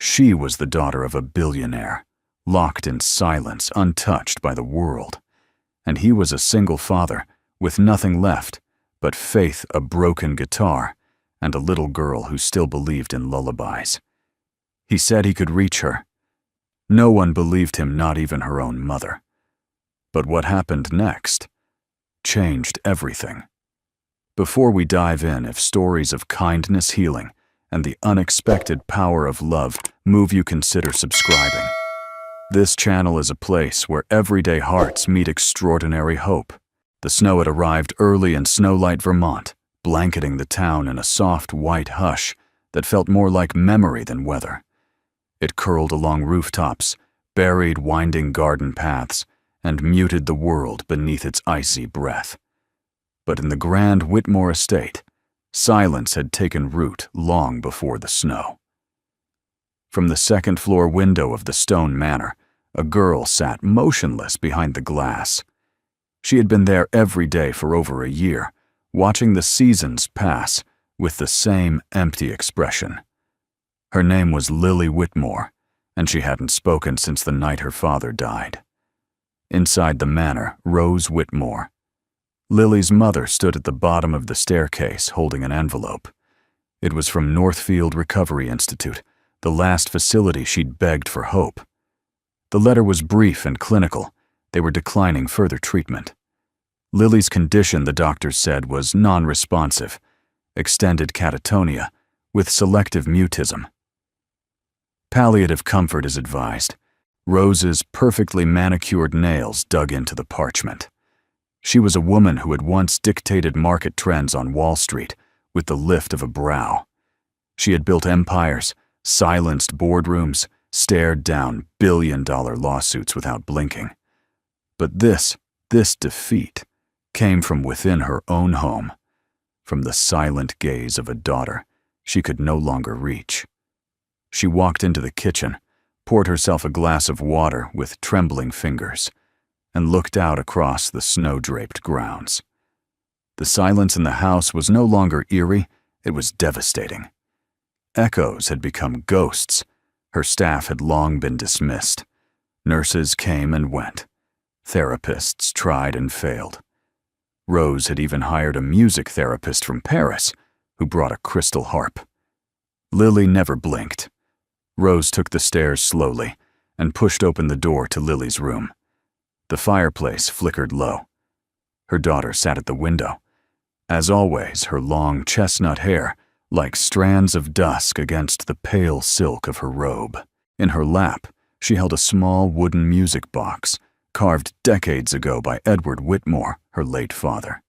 She was the daughter of a billionaire, locked in silence, untouched by the world. And he was a single father, with nothing left but faith, a broken guitar, and a little girl who still believed in lullabies. He said he could reach her. No one believed him, not even her own mother. But what happened next changed everything. Before we dive in, if stories of kindness, healing, and the unexpected power of love move you, consider subscribing. This channel is a place where everyday hearts meet extraordinary hope. The snow had arrived early in Snowlight, Vermont, blanketing the town in a soft white hush that felt more like memory than weather. It curled along rooftops, buried winding garden paths, and muted the world beneath its icy breath. But in the grand Whitmore estate, silence had taken root long before the snow. From the second-floor window of the stone manor, a girl sat motionless behind the glass. She had been there every day for over a year, watching the seasons pass with the same empty expression. Her name was Lily Whitmore, and she hadn't spoken since the night her father died. Inside the manor, Rose Whitmore. Lily's mother stood at the bottom of the staircase holding an envelope. It was from Northfield Recovery Institute, the last facility she'd begged for hope. The letter was brief and clinical. They were declining further treatment. Lily's condition, the doctors said, was non-responsive, extended catatonia, with selective mutism. Palliative comfort is advised. Rose's perfectly manicured nails dug into the parchment. She was a woman who had once dictated market trends on Wall Street with the lift of a brow. She had built empires, silenced boardrooms, stared down billion-dollar lawsuits without blinking. But this defeat came from within her own home, from the silent gaze of a daughter she could no longer reach. She walked into the kitchen, poured herself a glass of water with trembling fingers, and looked out across the snow-draped grounds. The silence in the house was no longer eerie, it was devastating. Echoes had become ghosts. Her staff had long been dismissed. Nurses came and went. Therapists tried and failed. Rose had even hired a music therapist from Paris who brought a crystal harp. Lily never blinked. Rose took the stairs slowly and pushed open the door to Lily's room. The fireplace flickered low. Her daughter sat at the window. As always, her long chestnut hair like strands of dusk against the pale silk of her robe. In her lap, she held a small wooden music box, carved decades ago by Edward Whitmore, her late father.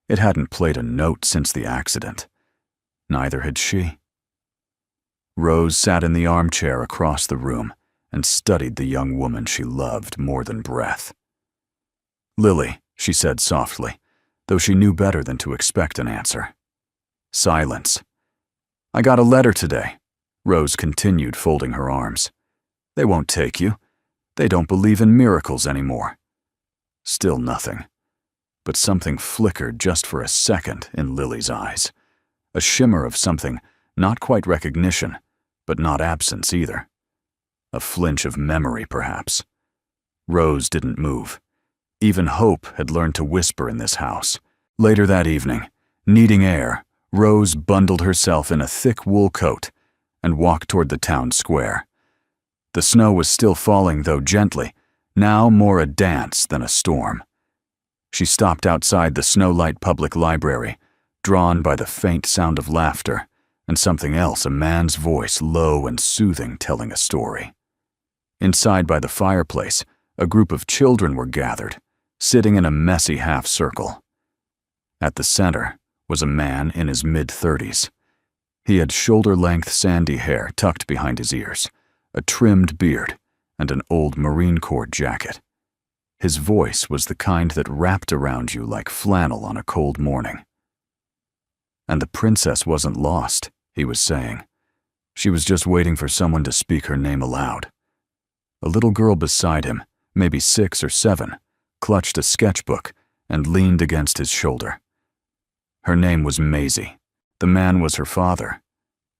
It hadn't played a note since the accident. Neither had she. Rose sat in the armchair across the room and studied the young woman she loved more than breath. "Lily," she said softly, though she knew better than to expect an answer. Silence. "I got a letter today," Rose continued, folding her arms. "They won't take you. They don't believe in miracles anymore." Still nothing. But something flickered just for a second in Lily's eyes. A shimmer of something, not quite recognition, but not absence either. A flinch of memory, perhaps. Rose didn't move. Even hope had learned to whisper in this house. Later that evening, needing air, Rose bundled herself in a thick wool coat and walked toward the town square. The snow was still falling, though gently, now more a dance than a storm. She stopped outside the Snowlight Public Library, drawn by the faint sound of laughter and something else, a man's voice, low and soothing, telling a story. Inside by the fireplace, a group of children were gathered, sitting in a messy half-circle. At the center was a man in his mid-30s. He had shoulder-length sandy hair tucked behind his ears, a trimmed beard, and an old Marine Corps jacket. His voice was the kind that wrapped around you like flannel on a cold morning. "And the princess wasn't lost," he was saying. "She was just waiting for someone to speak her name aloud." A little girl beside him, maybe 6 or 7, clutched a sketchbook and leaned against his shoulder. Her name was Maisie. The man was her father,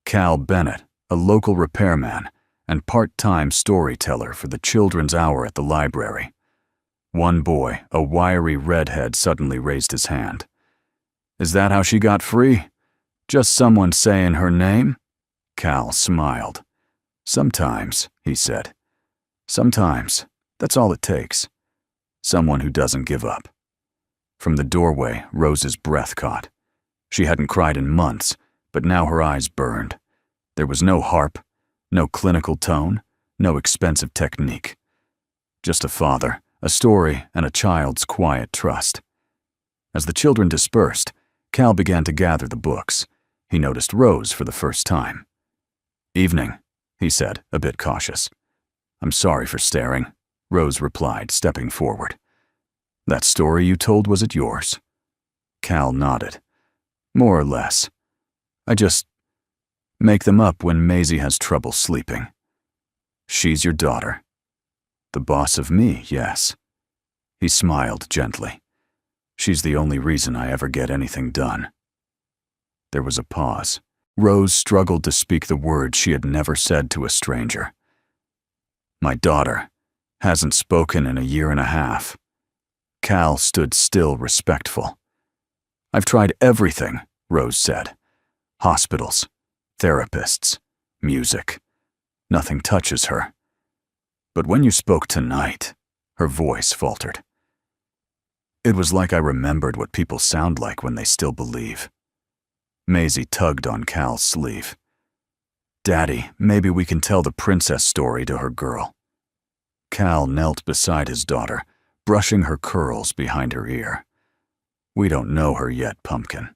Cal Bennett, a local repairman, and part-time storyteller for the children's hour at the library. One boy, a wiry redhead, suddenly raised his hand. "Is that how she got free? Just someone saying her name?" Cal smiled. "Sometimes," he said. "Sometimes. That's all it takes. Someone who doesn't give up." From the doorway, Rose's breath caught. She hadn't cried in months, but now her eyes burned. There was no harp, no clinical tone, no expensive technique. Just a father, a story, and a child's quiet trust. As the children dispersed, Cal began to gather the books. He noticed Rose for the first time. "Evening," he said, a bit cautious. "I'm sorry for staring," Rose replied, stepping forward. "That story you told, was it yours?" Cal nodded. "More or less. I just make them up when Maisie has trouble sleeping." "She's your daughter." "The boss of me, yes." He smiled gently. "She's the only reason I ever get anything done." There was a pause. Rose struggled to speak the words she had never said to a stranger. "My daughter hasn't spoken in a year and a half." Cal stood still, respectful. "I've tried everything," Rose said. "Hospitals, therapists, music. Nothing touches her. But when you spoke tonight," her voice faltered. "It was like I remembered what people sound like when they still believe." Maisie tugged on Cal's sleeve. "Daddy, maybe we can tell the princess story to her girl." Cal knelt beside his daughter, brushing her curls behind her ear. "We don't know her yet, Pumpkin."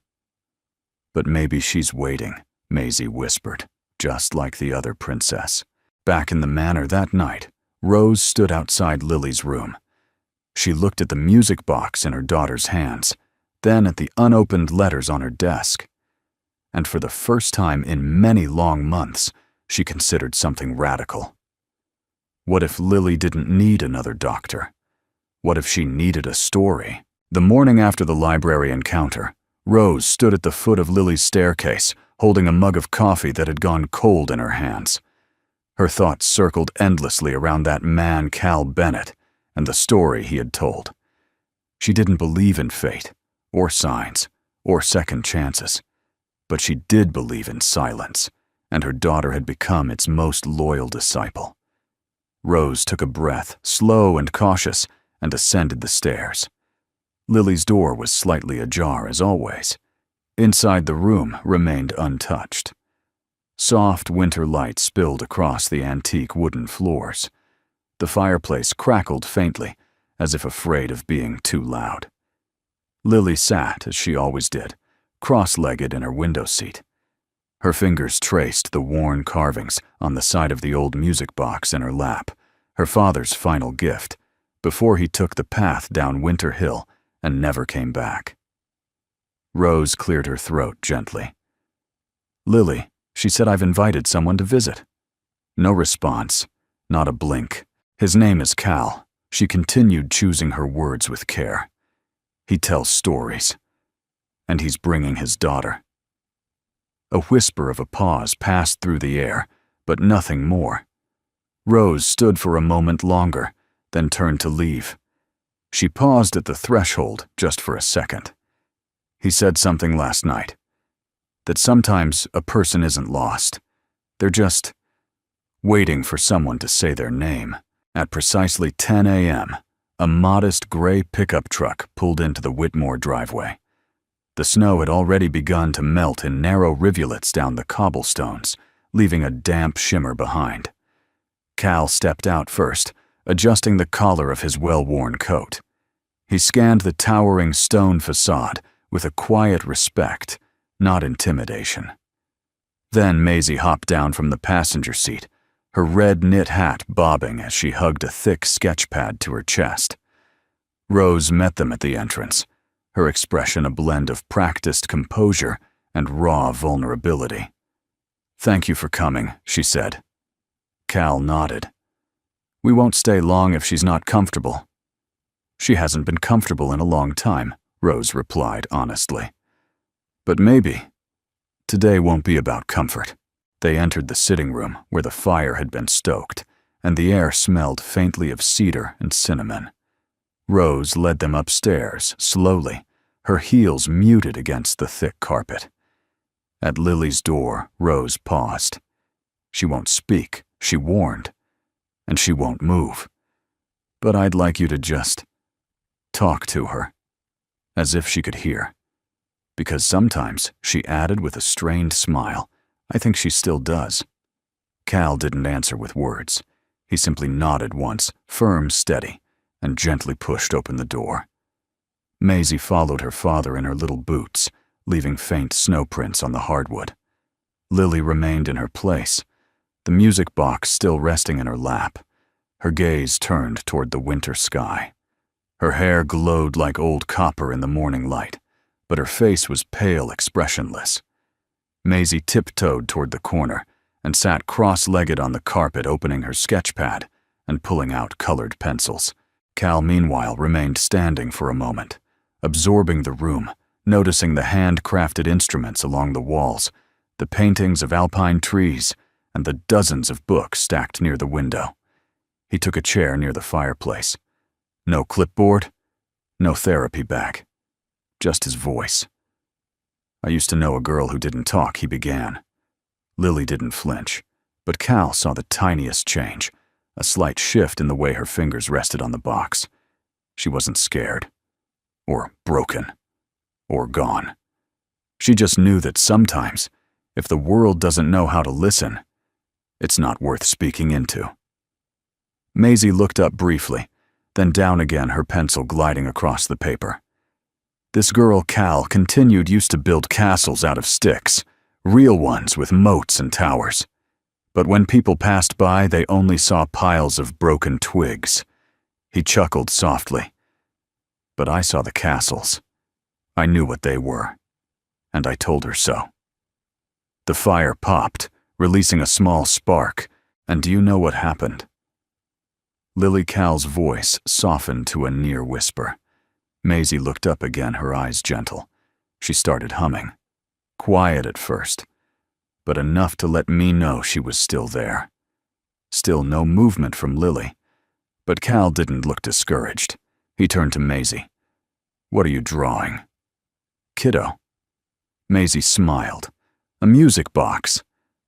"But maybe she's waiting," Maisie whispered, just like the other princess. Back in the manor that night, Rose stood outside Lily's room. She looked at the music box in her daughter's hands, then at the unopened letters on her desk. And for the first time in many long months, she considered something radical. What if Lily didn't need another doctor? What if she needed a story? The morning after the library encounter, Rose stood at the foot of Lily's staircase, holding a mug of coffee that had gone cold in her hands. Her thoughts circled endlessly around that man, Cal Bennett, and the story he had told. She didn't believe in fate, or signs, or second chances. But she did believe in silence, and her daughter had become its most loyal disciple. Rose took a breath, slow and cautious, and ascended the stairs. Lily's door was slightly ajar as always. Inside the room remained untouched. Soft winter light spilled across the antique wooden floors. The fireplace crackled faintly, as if afraid of being too loud. Lily sat, as she always did, cross-legged in her window seat. Her fingers traced the worn carvings on the side of the old music box in her lap, her father's final gift, before he took the path down Winter Hill and never came back. Rose cleared her throat gently. "Lily," she said, "I've invited someone to visit." No response, not a blink. "His name is Cal," she continued, choosing her words with care. "He tells stories. And he's bringing his daughter." A whisper of a pause passed through the air, but nothing more. Rose stood for a moment longer, then turned to leave. She paused at the threshold just for a second. "He said something last night. That sometimes a person isn't lost. They're just waiting for someone to say their name." At precisely 10 a.m., a modest gray pickup truck pulled into the Whitmore driveway. The snow had already begun to melt in narrow rivulets down the cobblestones, leaving a damp shimmer behind. Cal stepped out first, adjusting the collar of his well-worn coat. He scanned the towering stone facade with a quiet respect, not intimidation. Then Maisie hopped down from the passenger seat, her red knit hat bobbing as she hugged a thick sketch pad to her chest. Rose met them at the entrance, her expression a blend of practiced composure and raw vulnerability. "Thank you for coming," she said. Cal nodded. "We won't stay long if she's not comfortable." "She hasn't been comfortable in a long time," Rose replied honestly. "But maybe today won't be about comfort." They entered the sitting room where the fire had been stoked, and the air smelled faintly of cedar and cinnamon. Rose led them upstairs, slowly, her heels muted against the thick carpet. At Lily's door, Rose paused. She won't speak, she warned, and she won't move. But I'd like you to just talk to her, as if she could hear. Because sometimes, she added with a strained smile, I think she still does. Cal didn't answer with words. He simply nodded once, firm, steady, and gently pushed open the door. Maisie followed her father in her little boots, leaving faint snow prints on the hardwood. Lily remained in her place, the music box still resting in her lap, her gaze turned toward the winter sky. Her hair glowed like old copper in the morning light, but her face was pale, expressionless. Maisie tiptoed toward the corner and sat cross-legged on the carpet, opening her sketch pad and pulling out colored pencils. Cal, meanwhile, remained standing for a moment, absorbing the room, noticing the handcrafted instruments along the walls, the paintings of alpine trees, and the dozens of books stacked near the window. He took a chair near the fireplace. No clipboard, no therapy bag, just his voice. I used to know a girl who didn't talk, he began. Lily didn't flinch, but Cal saw the tiniest change, a slight shift in the way her fingers rested on the box. She wasn't scared, or broken, or gone. She just knew that sometimes, if the world doesn't know how to listen, it's not worth speaking into. Maisie looked up briefly, then down again, her pencil gliding across the paper. This girl, Cal, continued, used to build castles out of sticks, real ones with moats and towers. But when people passed by, they only saw piles of broken twigs. He chuckled softly. But I saw the castles. I knew what they were, and I told her so. The fire popped, releasing a small spark, and do you know what happened? Lily Cal's voice softened to a near whisper. Maisie looked up again, her eyes gentle. She started humming. Quiet at first, but enough to let me know she was still there. Still no movement from Lily, but Cal didn't look discouraged. He turned to Maisie. What are you drawing? Kiddo. Maisie smiled. A music box,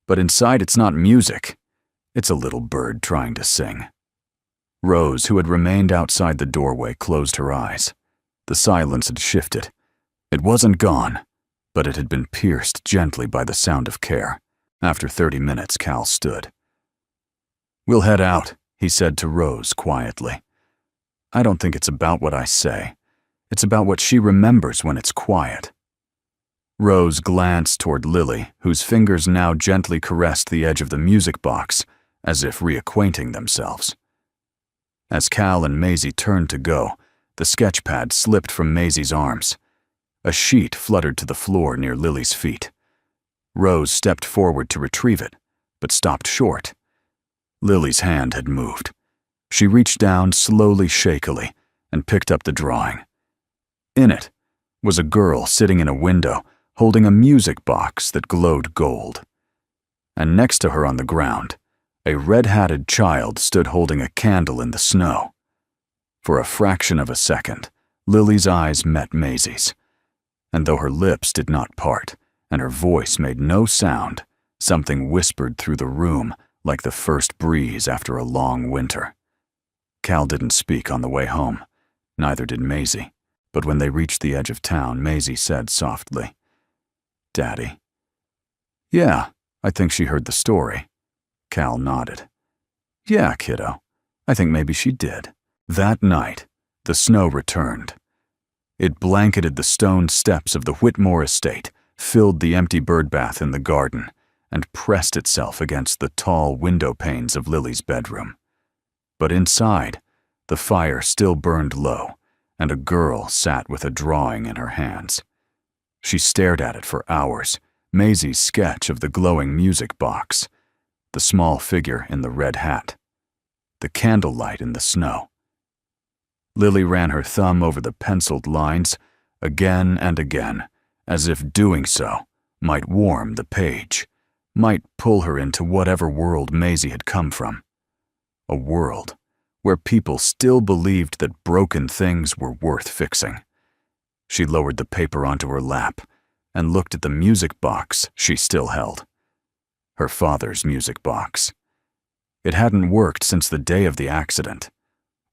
but inside it's not music. It's a little bird trying to sing. Rose, who had remained outside the doorway, closed her eyes. The silence had shifted. It wasn't gone, but it had been pierced gently by the sound of care. After 30 minutes, Cal stood. We'll head out, he said to Rose quietly. I don't think it's about what I say. It's about what she remembers when it's quiet. Rose glanced toward Lily, whose fingers now gently caressed the edge of the music box, as if reacquainting themselves. As Cal and Maisie turned to go, the sketchpad slipped from Maisie's arms. A sheet fluttered to the floor near Lily's feet. Rose stepped forward to retrieve it, but stopped short. Lily's hand had moved. She reached down slowly, shakily, and picked up the drawing. In it was a girl sitting in a window, holding a music box that glowed gold. And next to her on the ground, a red-hatted child stood holding a candle in the snow. For a fraction of a second, Lily's eyes met Maisie's, and though her lips did not part and her voice made no sound, something whispered through the room like the first breeze after a long winter. Cal didn't speak on the way home, neither did Maisie, but when they reached the edge of town, Maisie said softly, Daddy. Yeah, I think she heard the story. Cal nodded. Yeah, kiddo, I think maybe she did. That night, the snow returned. It blanketed the stone steps of the Whitmore estate, filled the empty birdbath in the garden, and pressed itself against the tall window panes of Lily's bedroom. But inside, the fire still burned low, and a girl sat with a drawing in her hands. She stared at it for hours, Maisie's sketch of the glowing music box, the small figure in the red hat, the candlelight in the snow. Lily ran her thumb over the penciled lines again and again, as if doing so might warm the page, might pull her into whatever world Maisie had come from. A world where people still believed that broken things were worth fixing. She lowered the paper onto her lap and looked at the music box she still held. Her father's music box. It hadn't worked since the day of the accident.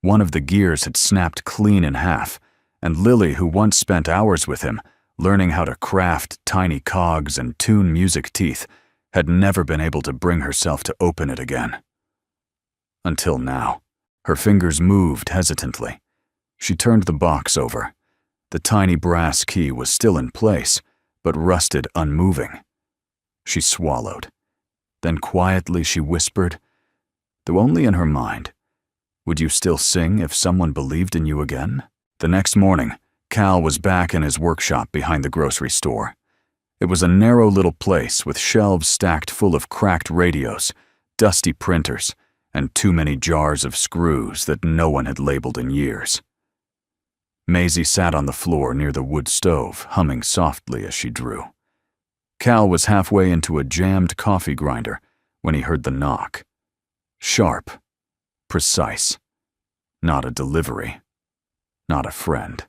One of the gears had snapped clean in half, and Lily, who once spent hours with him, learning how to craft tiny cogs and tune music teeth, had never been able to bring herself to open it again. Until now, her fingers moved hesitantly. She turned the box over. The tiny brass key was still in place, but rusted unmoving. She swallowed. Then quietly she whispered, though only in her mind, "Would you still sing if someone believed in you again?" The next morning, Cal was back in his workshop behind the grocery store. It was a narrow little place with shelves stacked full of cracked radios, dusty printers, and too many jars of screws that no one had labeled in years. Maisie sat on the floor near the wood stove, humming softly as she drew. Cal was halfway into a jammed coffee grinder when he heard the knock. Sharp, precise. Not a delivery. Not a friend.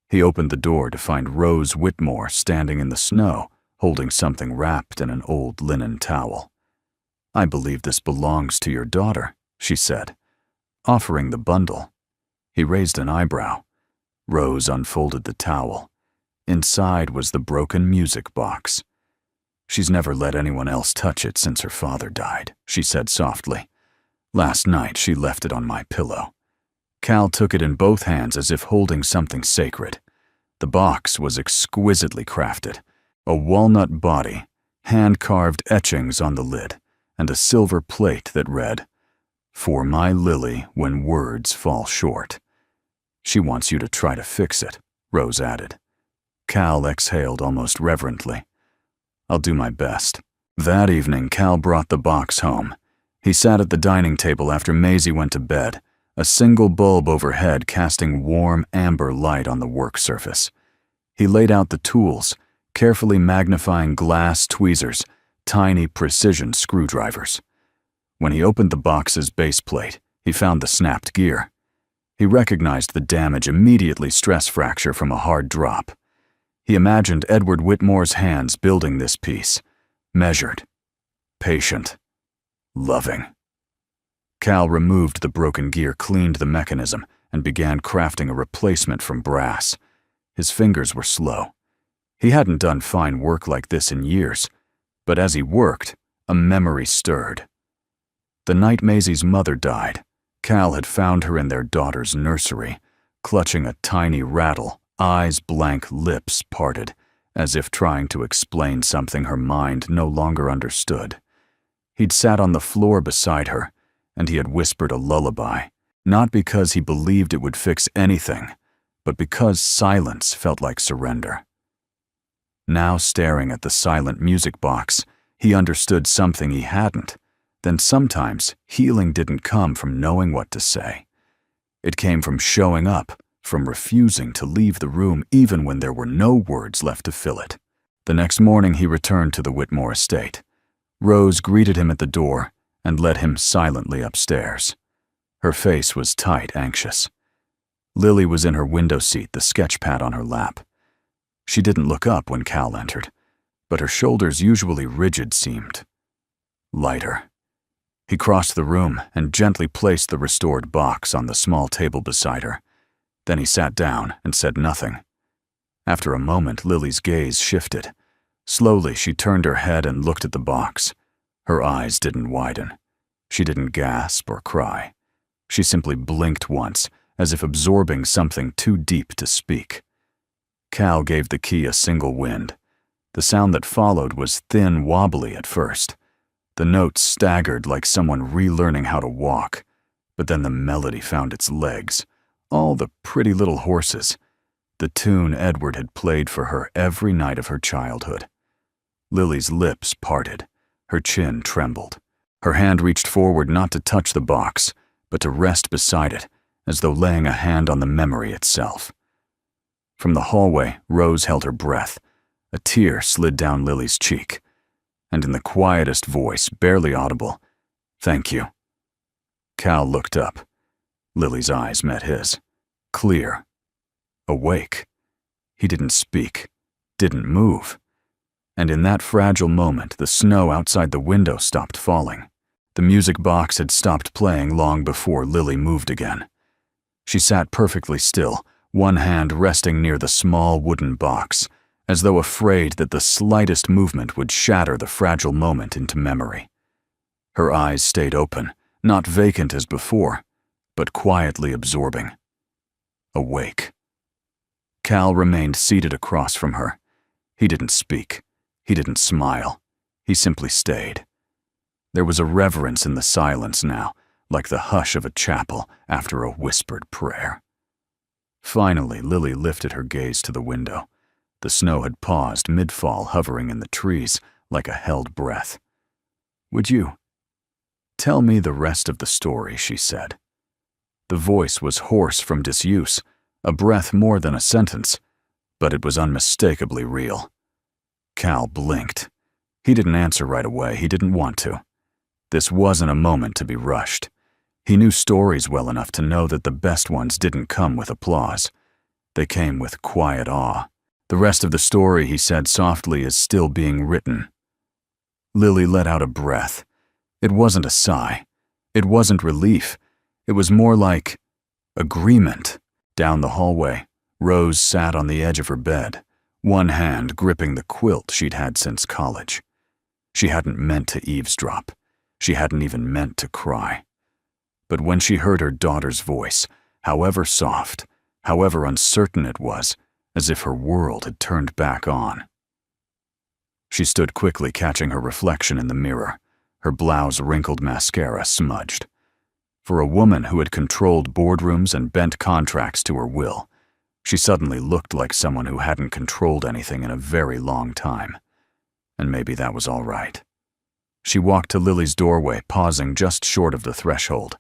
He opened the door to find Rose Whitmore standing in the snow, holding something wrapped in an old linen towel. "I believe this belongs to your daughter," she said, offering the bundle. He raised an eyebrow. Rose unfolded the towel. Inside was the broken music box. "She's never let anyone else touch it since her father died," she said softly. "Last night she left it on my pillow." Cal took it in both hands as if holding something sacred. The box was exquisitely crafted. A walnut body, hand-carved etchings on the lid, and a silver plate that read, "For my Lily when words fall short." "She wants you to try to fix it," Rose added. Cal exhaled almost reverently. "I'll do my best." That evening, Cal brought the box home. He sat at the dining table after Maisie went to bed, a single bulb overhead casting warm amber light on the work surface. He laid out the tools, carefully magnifying glass tweezers, tiny precision screwdrivers. When he opened the box's base plate, he found the snapped gear. He recognized the damage immediately, stress fracture from a hard drop. He imagined Edward Whitmore's hands building this piece, measured, patient, loving. Cal removed the broken gear, cleaned the mechanism, and began crafting a replacement from brass. His fingers were slow. He hadn't done fine work like this in years, but as he worked, a memory stirred. The night Maisie's mother died, Cal had found her in their daughter's nursery, clutching a tiny rattle, eyes blank, lips parted, as if trying to explain something her mind no longer understood. He'd sat on the floor beside her, and he had whispered a lullaby, not because he believed it would fix anything, but because silence felt like surrender. Now, staring at the silent music box, he understood something he hadn't. Then sometimes healing didn't come from knowing what to say. It came from showing up, from refusing to leave the room even when there were no words left to fill it. The next morning he returned to the Whitmore estate. Rose greeted him at the door and led him silently upstairs. Her face was tight, anxious. Lily was in her window seat, the sketch pad on her lap. She didn't look up when Cal entered, but her shoulders, usually rigid, seemed lighter. He crossed the room and gently placed the restored box on the small table beside her. Then he sat down and said nothing. After a moment, Lily's gaze shifted. Slowly, she turned her head and looked at the box. Her eyes didn't widen. She didn't gasp or cry. She simply blinked once, as if absorbing something too deep to speak. Cal gave the key a single wind. The sound that followed was thin, wobbly at first. The notes staggered like someone relearning how to walk, but then the melody found its legs. All the pretty little horses, the tune Edward had played for her every night of her childhood. Lily's lips parted, her chin trembled. Her hand reached forward not to touch the box, but to rest beside it, as though laying a hand on the memory itself. From the hallway, Rose held her breath. A tear slid down Lily's cheek. and in the quietest voice, barely audible, "Thank you." Cal looked up. Lily's eyes met his. Clear. Awake. He didn't speak, didn't move. And in that fragile moment, the snow outside the window stopped falling. The music box had stopped playing long before Lily moved again. She sat perfectly still, one hand resting near the small wooden box, as though afraid that the slightest movement would shatter the fragile moment into memory. Her eyes stayed open, not vacant as before, but quietly absorbing. Awake. Cal remained seated across from her. He didn't speak. He didn't smile. He simply stayed. There was a reverence in the silence now, like the hush of a chapel after a whispered prayer. Finally, Lily lifted her gaze to the window. The snow had paused mid-fall, hovering in the trees like a held breath. "Would you tell me the rest of the story?" she said. The voice was hoarse from disuse, a breath more than a sentence, but it was unmistakably real. Cal blinked. He didn't answer right away. He didn't want to. This wasn't a moment to be rushed. He knew stories well enough to know that the best ones didn't come with applause. They came with quiet awe. "The rest of the story," he said softly, "is still being written." Lily let out a breath. It wasn't a sigh. It wasn't relief. It was more like agreement. Down the hallway, Rose sat on the edge of her bed, one hand gripping the quilt she'd had since college. She hadn't meant to eavesdrop. She hadn't even meant to cry. But when she heard her daughter's voice, however soft, however uncertain it was, as if her world had turned back on. She stood quickly, catching her reflection in the mirror, her blow's wrinkled mascara smudged. For a woman who had controlled boardrooms and bent contracts to her will, she suddenly looked like someone who hadn't controlled anything in a very long time. And maybe that was all right. She walked to Lily's doorway, pausing just short of the threshold.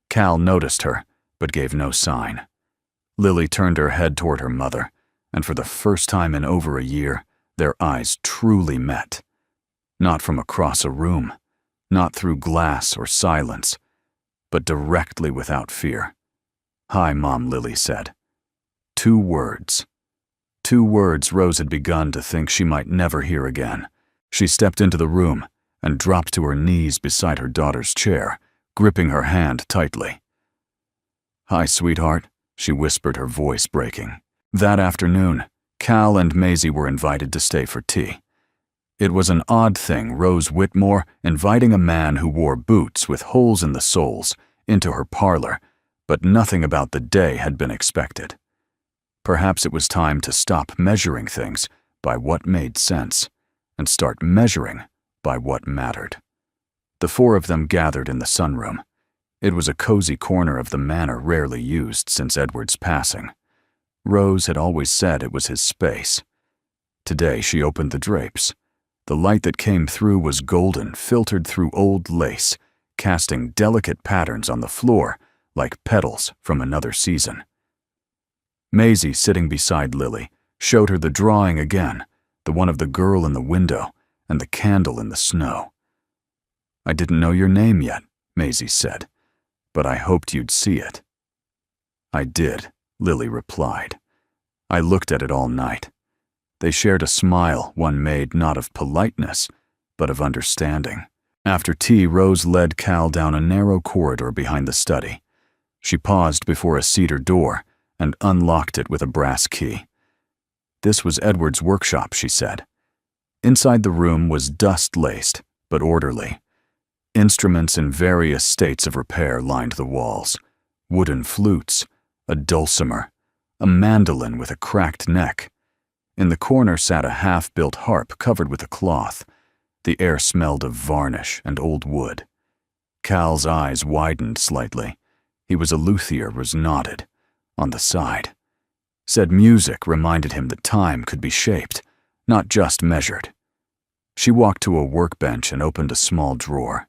Cal noticed her, but gave no sign. Lily turned her head toward her mother, and for the first time in over a year, their eyes truly met. Not from across a room, not through glass or silence, but directly without fear. "Hi, Mom," Lily said. 2 words. 2 words Rose had begun to think she might never hear again. She stepped into the room and dropped to her knees beside her daughter's chair, gripping her hand tightly. "Hi, sweetheart," she whispered, her voice breaking. That afternoon, Cal and Maisie were invited to stay for tea. It was an odd thing, Rose Whitmore inviting a man who wore boots with holes in the soles into her parlor, but nothing about the day had been expected. Perhaps it was time to stop measuring things by what made sense and start measuring by what mattered. The 4 of them gathered in the sunroom. It was a cozy corner of the manor rarely used since Edward's passing. Rose had always said it was his space. Today she opened the drapes. The light that came through was golden, filtered through old lace, casting delicate patterns on the floor like petals from another season. Maisie, sitting beside Lily, showed her the drawing again, the one of the girl in the window and the candle in the snow. "I didn't know your name yet," Maisie said, "but I hoped you'd see it." "I did," Lily replied. "I looked at it all night." They shared a smile, one made not of politeness, but of understanding. After tea, Rose led Cal down a narrow corridor behind the study. She paused before a cedar door and unlocked it with a brass key. This was Edward's workshop, she said. Inside the room was dust-laced, but orderly. Instruments in various states of repair lined the walls. Wooden flutes, a dulcimer, a mandolin with a cracked neck. In the corner sat a half-built harp covered with a cloth. The air smelled of varnish and old wood. Cal's eyes widened slightly. He was a luthier, was nodded. On the side. Said music reminded him that time could be shaped, not just measured. She walked to a workbench and opened a small drawer.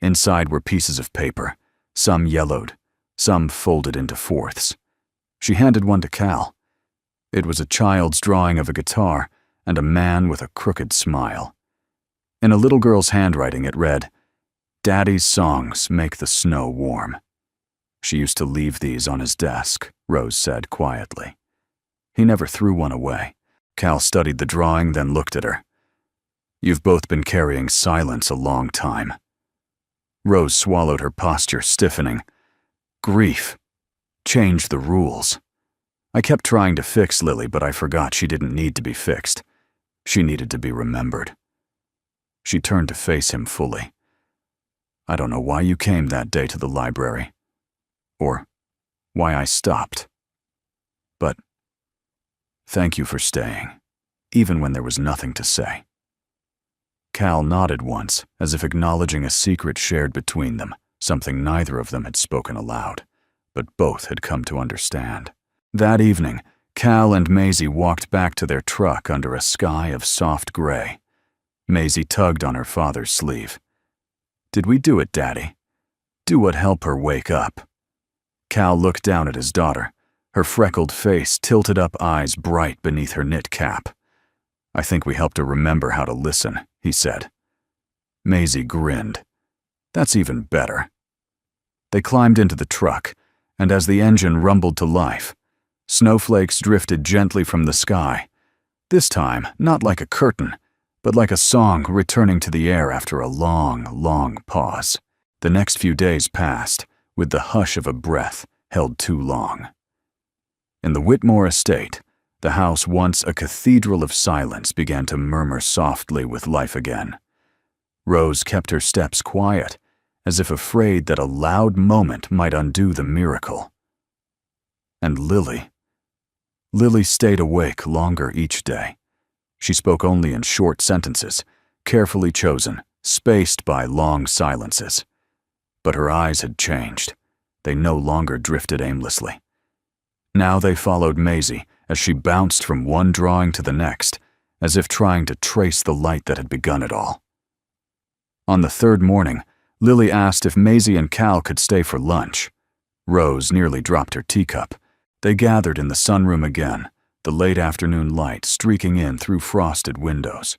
Inside were pieces of paper, some yellowed, some folded into fourths. She handed one to Cal. It was a child's drawing of a guitar and a man with a crooked smile. In a little girl's handwriting it read, "Daddy's songs make the snow warm." She used to leave these on his desk, Rose said quietly. He never threw one away. Cal studied the drawing, then looked at her. "You've both been carrying silence a long time." Rose swallowed, her posture stiffening. "Grief. Change the rules. I kept trying to fix Lily, but I forgot she didn't need to be fixed. She needed to be remembered." She turned to face him fully. "I don't know why you came that day to the library, or why I stopped. But thank you for staying, even when there was nothing to say." Cal nodded once, as if acknowledging a secret shared between them, something neither of them had spoken aloud, but both had come to understand. That evening, Cal and Maisie walked back to their truck under a sky of soft gray. Maisie tugged on her father's sleeve. "Did we do it, Daddy? Do what help her wake up." Cal looked down at his daughter, her freckled face, tilted up eyes bright beneath her knit cap. "I think we helped her remember how to listen," he said. Maisie grinned. "That's even better." They climbed into the truck, and as the engine rumbled to life, snowflakes drifted gently from the sky, this time not like a curtain, but like a song returning to the air after a long, long pause. The next few days passed, with the hush of a breath held too long. In the Whitmore estate, the house once a cathedral of silence began to murmur softly with life again. Rose kept her steps quiet, as if afraid that a loud moment might undo the miracle. And Lily stayed awake longer each day. She spoke only in short sentences, carefully chosen, spaced by long silences. But her eyes had changed. They no longer drifted aimlessly. Now they followed Maisie as she bounced from one drawing to the next, as if trying to trace the light that had begun it all. On the third morning, Lily asked if Maisie and Cal could stay for lunch. Rose nearly dropped her teacup. They gathered in the sunroom again, the late afternoon light streaking in through frosted windows.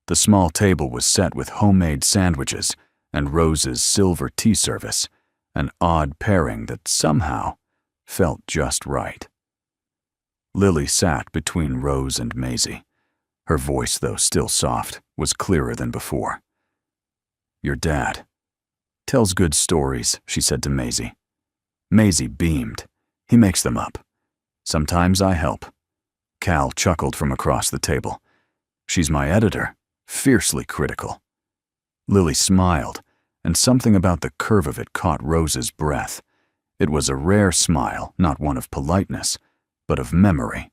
The small table was set with homemade sandwiches and Rose's silver tea service, an odd pairing that somehow felt just right. Lily sat between Rose and Maisie. Her voice, though still soft, was clearer than before. "Your dad tells good stories," she said to Maisie. Maisie beamed. "He makes them up. Sometimes I help." Cal chuckled from across the table. "She's my editor, fiercely critical." Lily smiled, and something about the curve of it caught Rose's breath. It was a rare smile, not one of politeness, but of memory.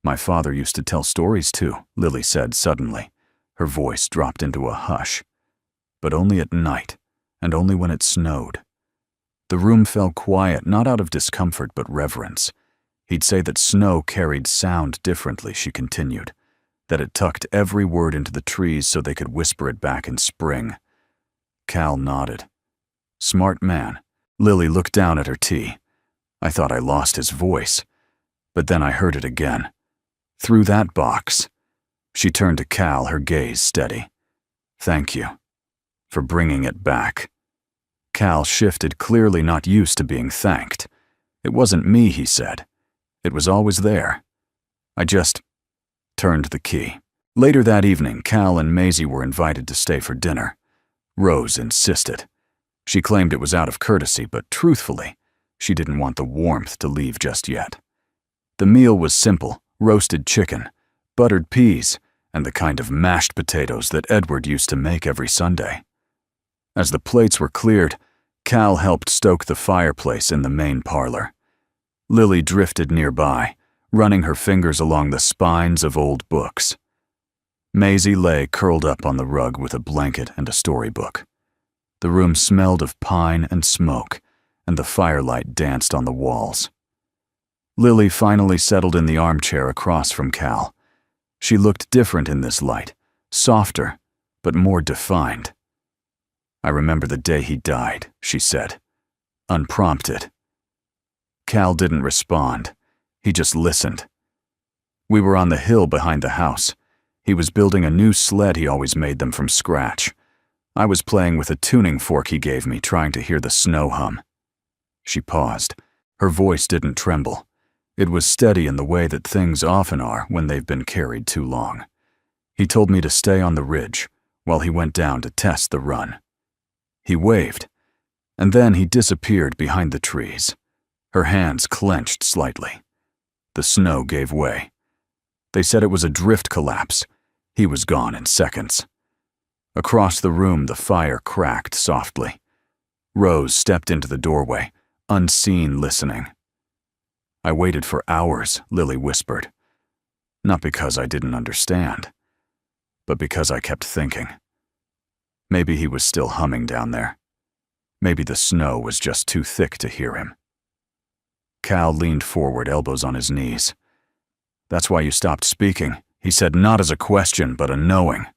"My father used to tell stories too," Lily said suddenly. Her voice dropped into a hush. "But only at night, and only when it snowed." The room fell quiet, not out of discomfort but reverence. He'd say that snow carried sound differently, she continued, that it tucked every word into the trees so they could whisper it back in spring. Cal nodded. "Smart man." Lily looked down at her tea. "I thought I lost his voice, but then I heard it again. Through that box." She turned to Cal, her gaze steady. "Thank you for bringing it back." Cal shifted, clearly not used to being thanked. "It wasn't me," he said. "It was always there. I just turned the key." Later that evening, Cal and Maisie were invited to stay for dinner. Rose insisted. She claimed it was out of courtesy, but truthfully, she didn't want the warmth to leave just yet. The meal was simple: roasted chicken, buttered peas, and the kind of mashed potatoes that Edward used to make every Sunday. As the plates were cleared, Cal helped stoke the fireplace in the main parlor. Lily drifted nearby, running her fingers along the spines of old books. Maisie lay curled up on the rug with a blanket and a storybook. The room smelled of pine and smoke, and the firelight danced on the walls. Lily finally settled in the armchair across from Cal. She looked different in this light, softer, but more defined. "I remember the day he died," she said, unprompted. Cal didn't respond. He just listened. "We were on the hill behind the house. He was building a new sled he always made them from scratch. I was playing with a tuning fork he gave me, trying to hear the snow hum. She paused. Her voice didn't tremble. It was steady in the way that things often are when they've been carried too long. He told me to stay on the ridge while he went down to test the run. He waved, and then he disappeared behind the trees. Her hands clenched slightly. The snow gave way. They said it was a drift collapse. He was gone in seconds. Across the room, the fire cracked softly. Rose stepped into the doorway, unseen, listening. "I waited for hours," Lily whispered. Not because I didn't understand, but because I kept thinking. Maybe he was still humming down there. Maybe the snow was just too thick to hear him. Cal leaned forward, elbows on his knees. "That's why you stopped speaking," he said, not as a question, but a knowing.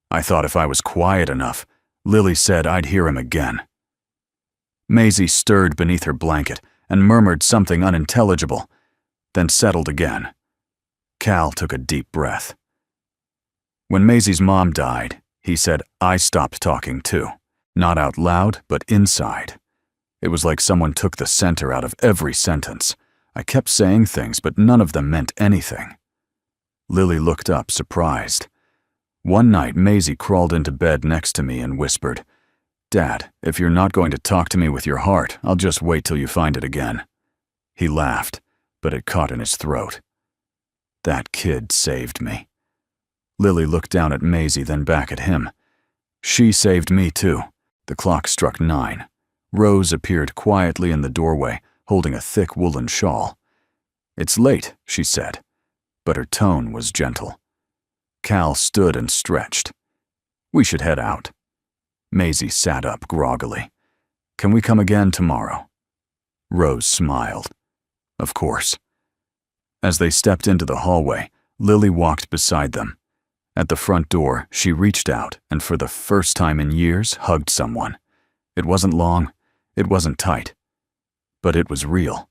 "I thought if I was quiet enough, Lily said I'd hear him again." Maisie stirred beneath her blanket and murmured something unintelligible, then settled again. Cal took a deep breath. "When Maisie's mom died," he said, "I stopped talking too. Not out loud, but inside. It was like someone took the center out of every sentence. I kept saying things, but none of them meant anything." Lily looked up, surprised. One night, Maisie crawled into bed next to me and whispered, "Dad, if you're not going to talk to me with your heart, I'll just wait till you find it again." He laughed, but it caught in his throat. "That kid saved me." Lily looked down at Maisie, then back at him. "She saved me too." The clock struck 9. Rose appeared quietly in the doorway, holding a thick woolen shawl. "It's late," she said, but her tone was gentle. Cal stood and stretched. "We should head out." Maisie sat up groggily. "Can we come again tomorrow?" Rose smiled. "Of course." As they stepped into the hallway, Lily walked beside them. At the front door, she reached out and for the first time in years hugged someone. It wasn't long, it wasn't tight, but it was real.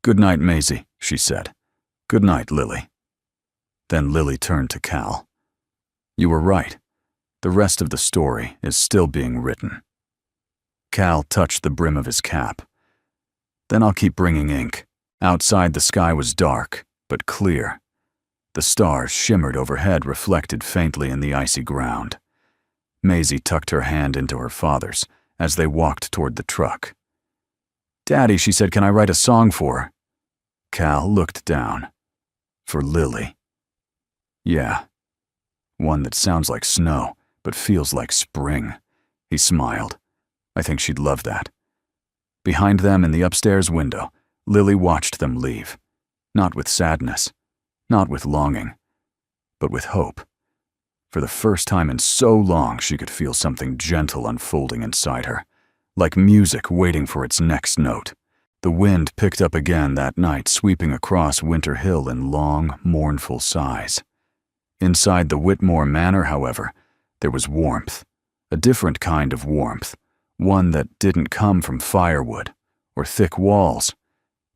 "Good night, Maisie," she said. "Good night, Lily." Then Lily turned to Cal. "You were right. The rest of the story is still being written." Cal touched the brim of his cap. "Then I'll keep bringing ink." Outside, the sky was dark, but clear. The stars shimmered overhead, reflected faintly in the icy ground. Maisie tucked her hand into her father's as they walked toward the truck. "Daddy," she said, "can I write a song for her?" Cal looked down. "For Lily?" "Yeah. One that sounds like snow, but feels like spring." He smiled. "I think she'd love that." Behind them in the upstairs window, Lily watched them leave. Not with sadness, not with longing, but with hope. For the first time in so long, she could feel something gentle unfolding inside her, like music waiting for its next note. The wind picked up again that night, sweeping across Winter Hill in long, mournful sighs. Inside the Whitmore Manor, however, there was warmth, a different kind of warmth, one that didn't come from firewood or thick walls,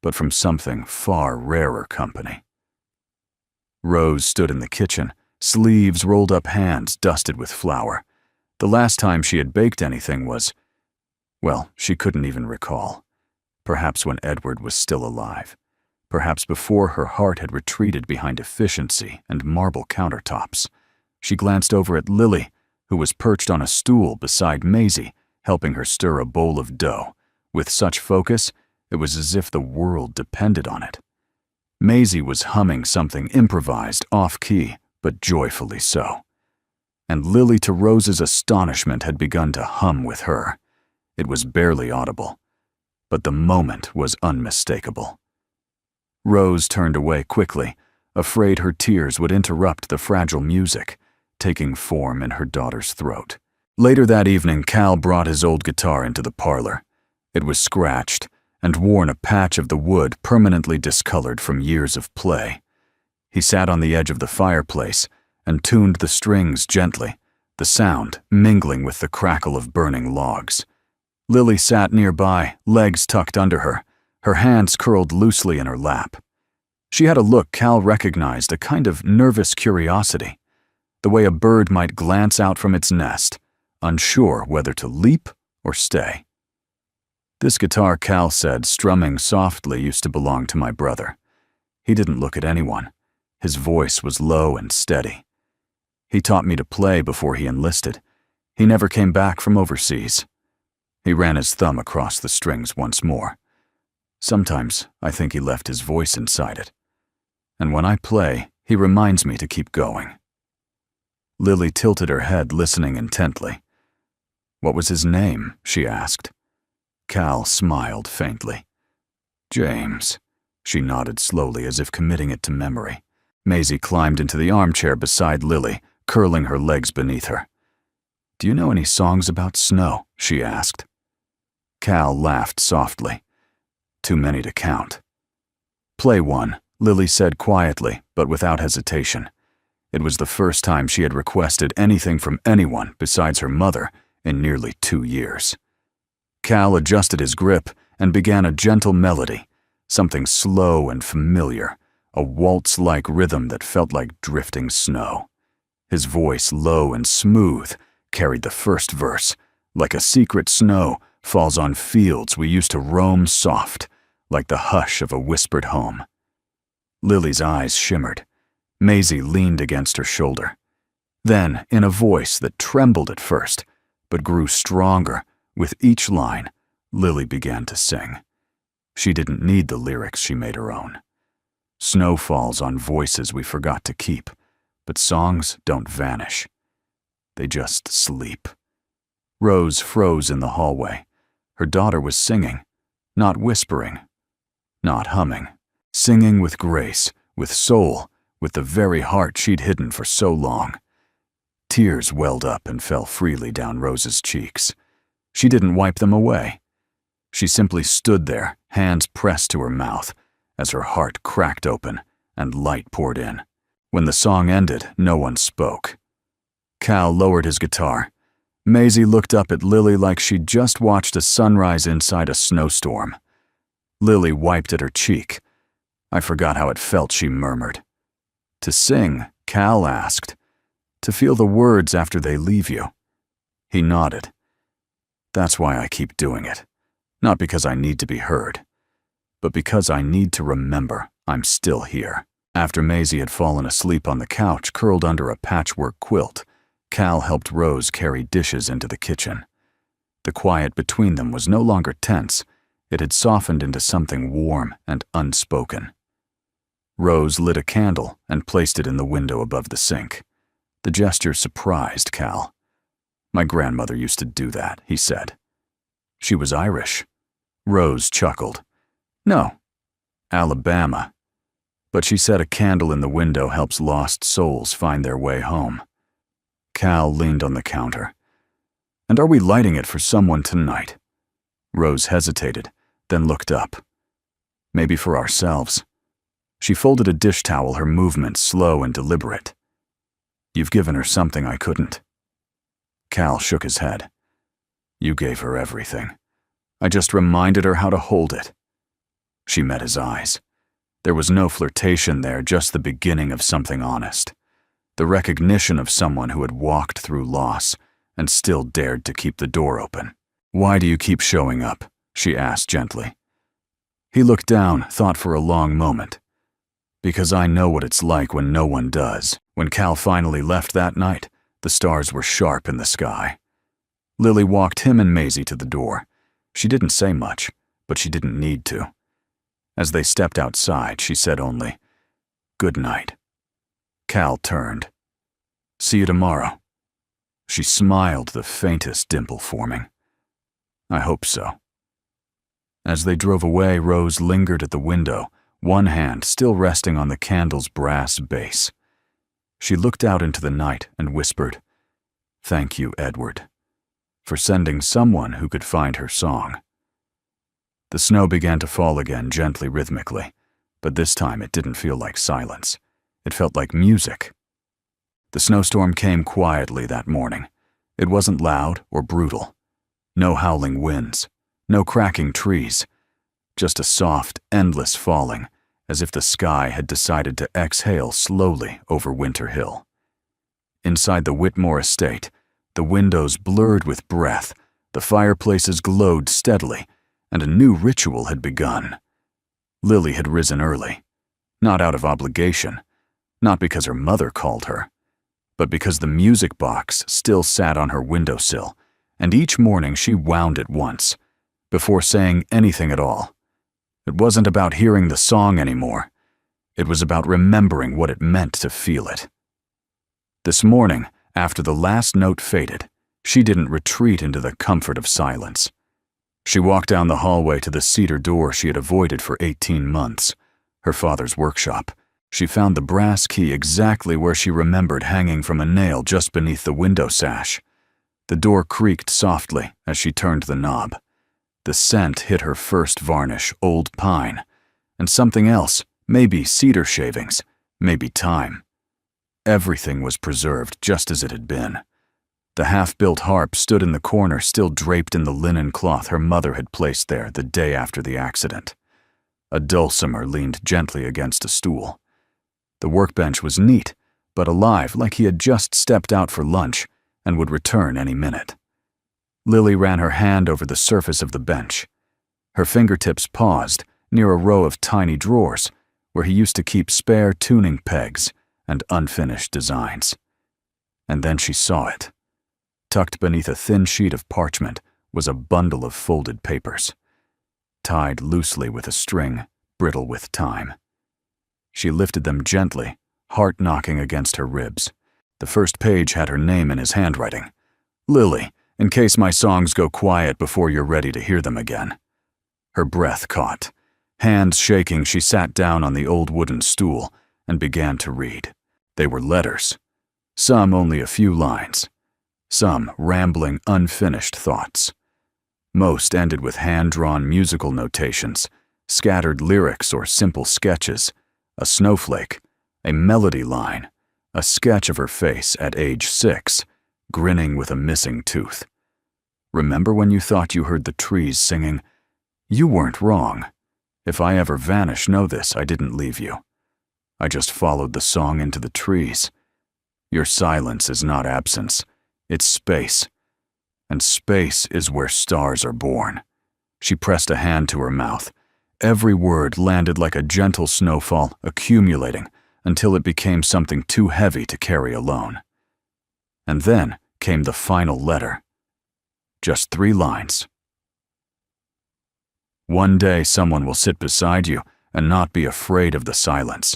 but from something far rarer company. Rose stood in the kitchen, sleeves rolled up, hands dusted with flour. The last time she had baked anything was, well, she couldn't even recall. Perhaps when Edward was still alive. Perhaps before her heart had retreated behind efficiency and marble countertops. She glanced over at Lily, who was perched on a stool beside Maisie, helping her stir a bowl of dough. With such focus, it was as if the world depended on it. Maisie was humming something improvised, off-key, but joyfully so. And Lily, to Rose's astonishment, had begun to hum with her. It was barely audible, but the moment was unmistakable. Rose turned away quickly, afraid her tears would interrupt the fragile music, taking form in her daughter's throat. Later that evening, Cal brought his old guitar into the parlor. It was scratched and worn a patch of the wood permanently discolored from years of play. He sat on the edge of the fireplace and tuned the strings gently, the sound mingling with the crackle of burning logs. Lily sat nearby, legs tucked under her, her hands curled loosely in her lap. She had a look Cal recognized, a kind of nervous curiosity. the way a bird might glance out from its nest, unsure whether to leap or stay. This guitar, Cal said, strumming softly, used to belong to my brother. He didn't look at anyone. His voice was low and steady. He taught me to play before he enlisted. He never came back from overseas. He ran his thumb across the strings once more. Sometimes I think he left his voice inside it. And when I play, he reminds me to keep going. Lily tilted her head, listening intently. "What was his name?" she asked. Cal smiled faintly. "James." She nodded slowly, as if committing it to memory. Maisie climbed into the armchair beside Lily, curling her legs beneath her. "Do you know any songs about snow?" she asked. Cal laughed softly. "Too many to count." "Play one," Lily said quietly, but without hesitation. It was the first time she had requested anything from anyone besides her mother in nearly 2 years. Cal adjusted his grip and began a gentle melody, something slow and familiar, a waltz-like rhythm that felt like drifting snow. His voice, low and smooth, carried the first verse, like a secret snow falls on fields we used to roam soft, like the hush of a whispered home. Lily's eyes shimmered. Maisie leaned against her shoulder. Then, in a voice that trembled at first, but grew stronger with each line, Lily began to sing. She didn't need the lyrics, she made her own. Snow falls on voices we forgot to keep, but songs don't vanish. They just sleep. Rose froze in the hallway. Her daughter was singing, not whispering, not humming, singing with grace, with soul, with the very heart she'd hidden for so long. Tears welled up and fell freely down Rose's cheeks. She didn't wipe them away. She simply stood there, hands pressed to her mouth, as her heart cracked open and light poured in. When the song ended, no one spoke. Cal lowered his guitar. Maisie looked up at Lily like she'd just watched a sunrise inside a snowstorm. Lily wiped at her cheek. "I forgot how it felt," she murmured. "To sing?" Cal asked. "To feel the words after they leave you." He nodded. "That's why I keep doing it. Not because I need to be heard, but because I need to remember I'm still here." After Maisie had fallen asleep on the couch, curled under a patchwork quilt, Cal helped Rose carry dishes into the kitchen. The quiet between them was no longer tense. It had softened into something warm and unspoken. Rose lit a candle and placed it in the window above the sink. The gesture surprised Cal. "My grandmother used to do that," he said. "She was Irish." Rose chuckled. "No, Alabama. But she said a candle in the window helps lost souls find their way home." Cal leaned on the counter. "And are we lighting it for someone tonight?" Rose hesitated, then looked up. "Maybe for ourselves." She folded a dish towel, her movements slow and deliberate. "You've given her something I couldn't." Cal shook his head. "You gave her everything. I just reminded her how to hold it." She met his eyes. There was no flirtation there, just the beginning of something honest. The recognition of someone who had walked through loss and still dared to keep the door open. "Why do you keep showing up?" she asked gently. He looked down, thought for a long moment. "Because I know what it's like when no one does." When Cal finally left that night, the stars were sharp in the sky. Lily walked him and Maisie to the door. She didn't say much, but she didn't need to. As they stepped outside, she said only, "Good night." Cal turned. "See you tomorrow." She smiled, the faintest dimple forming. "I hope so." As they drove away, Rose lingered at the window, one hand still resting on the candle's brass base. She looked out into the night and whispered, "Thank you, Edward, for sending someone who could find her song." The snow began to fall again, gently, rhythmically, but this time it didn't feel like silence. It felt like music. The snowstorm came quietly that morning. It wasn't loud or brutal. No howling winds, no cracking trees, just a soft, endless falling, as if the sky had decided to exhale slowly over Winter Hill. Inside the Whitmore estate, the windows blurred with breath, the fireplaces glowed steadily, and a new ritual had begun. Lily had risen early, not out of obligation, not because her mother called her, but because the music box still sat on her windowsill, and each morning she wound it once, before saying anything at all. It wasn't about hearing the song anymore. It was about remembering what it meant to feel it. This morning, after the last note faded, she didn't retreat into the comfort of silence. She walked down the hallway to the cedar door she had avoided for 18 months, her father's workshop. She found the brass key exactly where she remembered hanging from a nail just beneath the window sash. The door creaked softly as she turned the knob. The scent hit her first varnish, old pine, and something else, maybe cedar shavings, maybe thyme. Everything was preserved just as it had been. The half-built harp stood in the corner, still draped in the linen cloth her mother had placed there the day after the accident. A dulcimer leaned gently against a stool. The workbench was neat, but alive, like he had just stepped out for lunch and would return any minute. Lily ran her hand over the surface of the bench. Her fingertips paused near a row of tiny drawers where he used to keep spare tuning pegs and unfinished designs. And then she saw it. Tucked beneath a thin sheet of parchment was a bundle of folded papers, tied loosely with a string, brittle with time. She lifted them gently, heart knocking against her ribs. The first page had her name in his handwriting. Lily, in case my songs go quiet before you're ready to hear them again. Her breath caught. Hands shaking, she sat down on the old wooden stool and began to read. They were letters. Some only a few lines. Some rambling, unfinished thoughts. Most ended with hand-drawn musical notations, scattered lyrics or simple sketches, a snowflake, a melody line, a sketch of her face at age 6, grinning with a missing tooth. Remember when you thought you heard the trees singing? You weren't wrong. If I ever vanish, know this, I didn't leave you. I just followed the song into the trees. Your silence is not absence, it's space. And space is where stars are born. She pressed a hand to her mouth. Every word landed like a gentle snowfall, accumulating until it became something too heavy to carry alone. And then came the final letter. Just 3 lines. One day someone will sit beside you and not be afraid of the silence.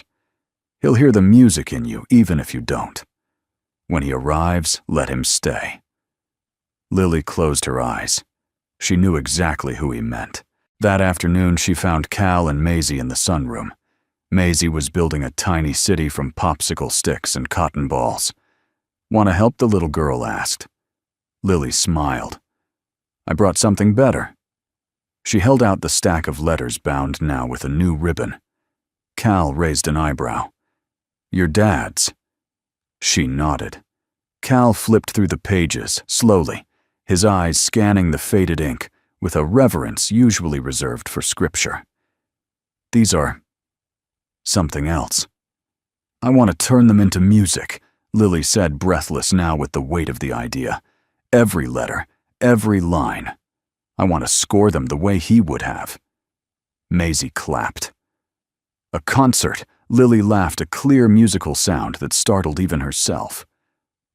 He'll hear the music in you even if you don't. When he arrives, let him stay. Lily closed her eyes. She knew exactly who he meant. That afternoon she found Cal and Maisie in the sunroom. Maisie was building a tiny city from popsicle sticks and cotton balls. "Want to help?" the little girl asked. Lily smiled. "I brought something better." She held out the stack of letters bound now with a new ribbon. Cal raised an eyebrow. "Your dad's." She nodded. Cal flipped through the pages, slowly, his eyes scanning the faded ink with a reverence usually reserved for scripture. "These are something else. I want to turn them into music," Lily said, breathless now with the weight of the idea. "Every letter, every line. I want to score them the way he would have." Maisie clapped. "A concert," Lily laughed, a clear musical sound that startled even herself.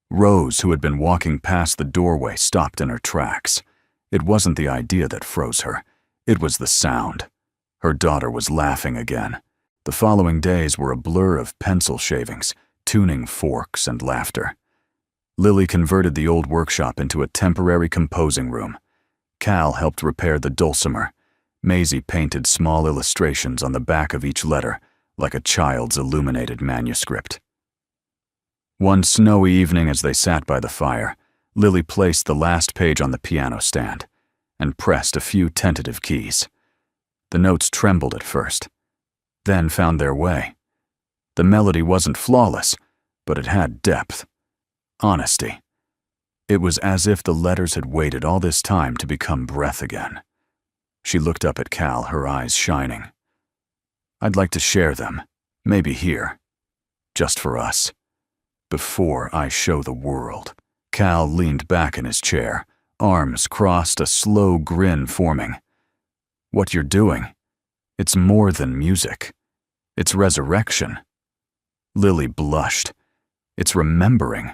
Rose, who had been walking past the doorway, stopped in her tracks. It wasn't the idea that froze her. It was the sound. Her daughter was laughing again. The following days were a blur of pencil shavings, tuning forks, and laughter. Lily converted the old workshop into a temporary composing room. Cal helped repair the dulcimer. Maisie painted small illustrations on the back of each letter, like a child's illuminated manuscript. One snowy evening as they sat by the fire, Lily placed the last page on the piano stand and pressed a few tentative keys. The notes trembled at first, then found their way. The melody wasn't flawless, but it had depth, honesty. It was as if the letters had waited all this time to become breath again. She looked up at Cal, her eyes shining. "I'd like to share them, maybe here, just for us." Before I show the world. Cal leaned back in his chair, arms crossed, a slow grin forming. What you're doing, it's more than music. It's resurrection. Lily blushed. It's remembering.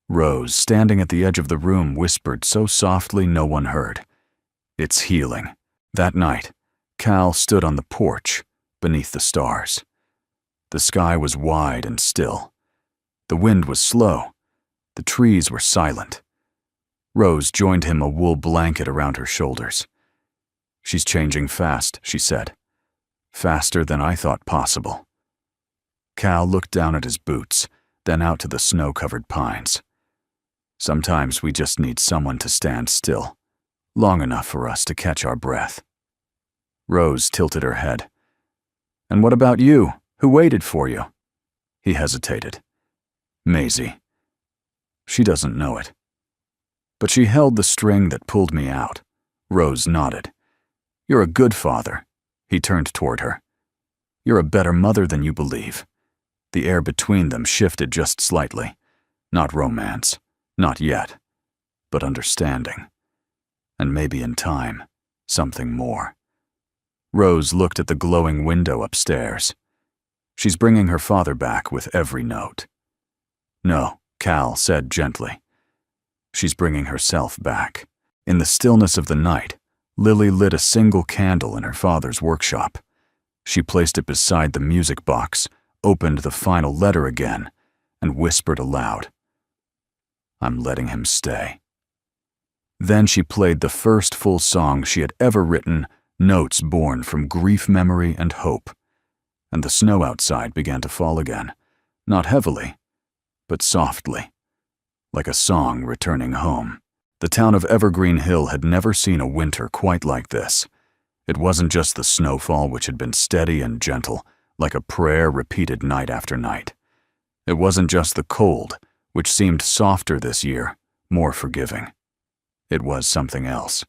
Rose, standing at the edge of the room, whispered so softly no one heard. It's healing. That night, Cal stood on the porch, beneath the stars. The sky was wide and still. The wind was slow. The trees were silent. Rose joined him, a wool blanket around her shoulders. She's changing fast, she said. Faster than I thought possible. Cal looked down at his boots, then out to the snow-covered pines. Sometimes we just need someone to stand still, long enough for us to catch our breath. Rose tilted her head. And what about you? Who waited for you? He hesitated. Maisie. She doesn't know it. But she held the string that pulled me out. Rose nodded. You're a good father. He turned toward her. You're a better mother than you believe. The air between them shifted just slightly. Not romance. Not yet. But understanding. And maybe in time, something more. Rose looked at the glowing window upstairs. She's bringing her father back with every note. No, Cal said gently. She's bringing herself back. In the stillness of the night, Lily lit a single candle in her father's workshop. She placed it beside the music box, opened the final letter again, and whispered aloud. I'm letting him stay. Then she played the first full song she had ever written, notes born from grief, memory, and hope. And the snow outside began to fall again, not heavily, but softly, like a song returning home. The town of Evergreen Hill had never seen a winter quite like this. It wasn't just the snowfall, which had been steady and gentle, like a prayer repeated night after night. It wasn't just the cold, which seemed softer this year, more forgiving. It was something else.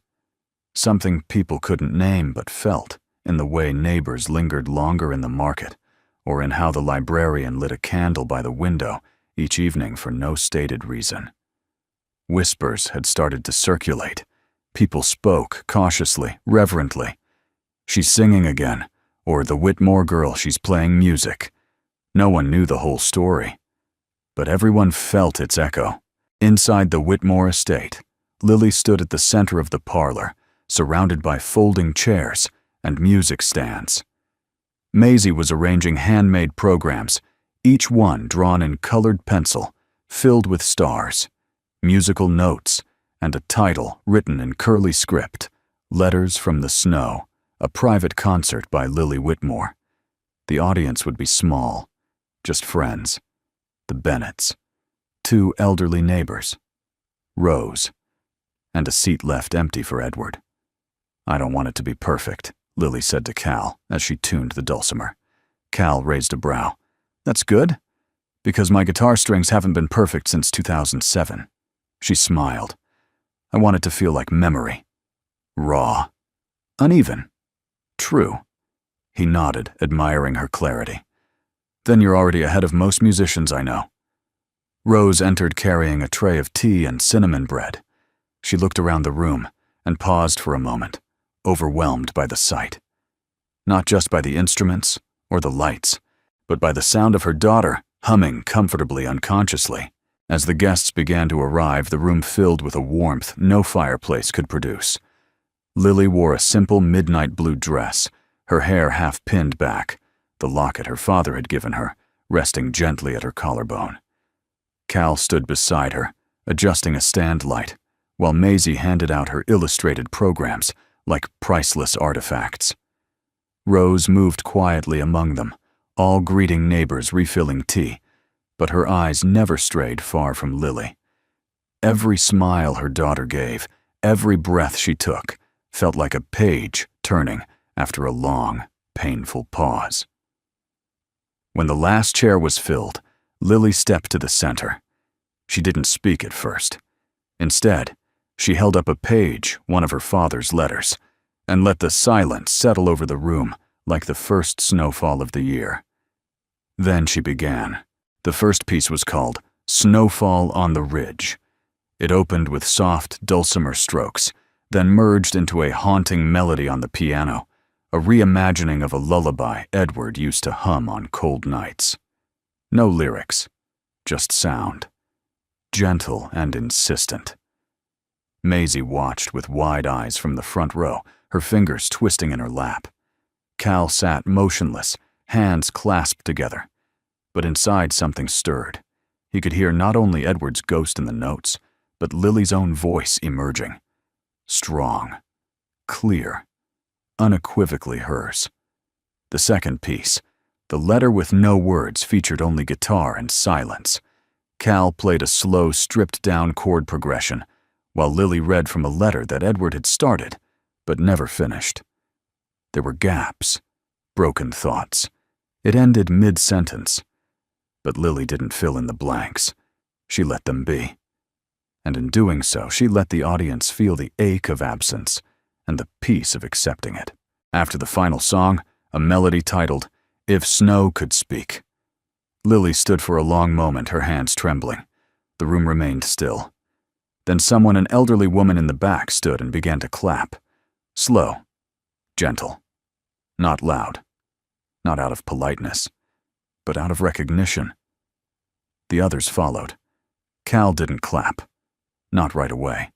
Something people couldn't name but felt, in the way neighbors lingered longer in the market, or in how the librarian lit a candle by the window each evening for no stated reason. Whispers had started to circulate. People spoke cautiously, reverently. She's singing again, or the Whitmore girl, she's playing music. No one knew the whole story, but everyone felt its echo. Inside the Whitmore estate, Lily stood at the center of the parlor, surrounded by folding chairs and music stands. Maisie was arranging handmade programs, each one drawn in colored pencil, filled with stars, musical notes, and a title written in curly script, Letters from the Snow, a private concert by Lily Whitmore. The audience would be small, just friends, the Bennetts, 2 elderly neighbors, Rose, and a seat left empty for Edward. I don't want it to be perfect, Lily said to Cal as she tuned the dulcimer. Cal raised a brow. That's good, because my guitar strings haven't been perfect since 2007. She smiled. I want it to feel like memory. Raw. Uneven. True. He nodded, admiring her clarity. Then you're already ahead of most musicians I know. Rose entered carrying a tray of tea and cinnamon bread. She looked around the room and paused for a moment, overwhelmed by the sight. Not just by the instruments or the lights, but by the sound of her daughter humming comfortably unconsciously. As the guests began to arrive, the room filled with a warmth no fireplace could produce. Lily wore a simple midnight blue dress, her hair half pinned back, the locket her father had given her, resting gently at her collarbone. Cal stood beside her, adjusting a stand light, while Maisie handed out her illustrated programs like priceless artifacts. Rose moved quietly among them, all greeting neighbors refilling tea, but her eyes never strayed far from Lily. Every smile her daughter gave, every breath she took, felt like a page turning after a long, painful pause. When the last chair was filled, Lily stepped to the center. She didn't speak at first. Instead, she held up a page, one of her father's letters, and let the silence settle over the room like the first snowfall of the year. Then she began, The first piece was called Snowfall on the Ridge. It opened with soft, dulcimer strokes, then merged into a haunting melody on the piano, a reimagining of a lullaby Edward used to hum on cold nights. No lyrics, just sound, gentle and insistent. Maisie watched with wide eyes from the front row, her fingers twisting in her lap. Cal sat motionless, hands clasped together. But inside something stirred. He could hear not only Edward's ghost in the notes, but Lily's own voice emerging. Strong, clear, unequivocally hers. The second piece, the letter with no words, featured only guitar and silence. Cal played a slow, stripped-down chord progression, while Lily read from a letter that Edward had started, but never finished. There were gaps, broken thoughts. It ended mid-sentence. But Lily didn't fill in the blanks. She let them be. And in doing so, she let the audience feel the ache of absence and the peace of accepting it. After the final song, a melody titled, If Snow Could Speak. Lily stood for a long moment, her hands trembling. The room remained still. Then someone, an elderly woman in the back, stood and began to clap. Slow, gentle, not loud, not out of politeness, but out of recognition. The others followed. Cal didn't clap, not right away.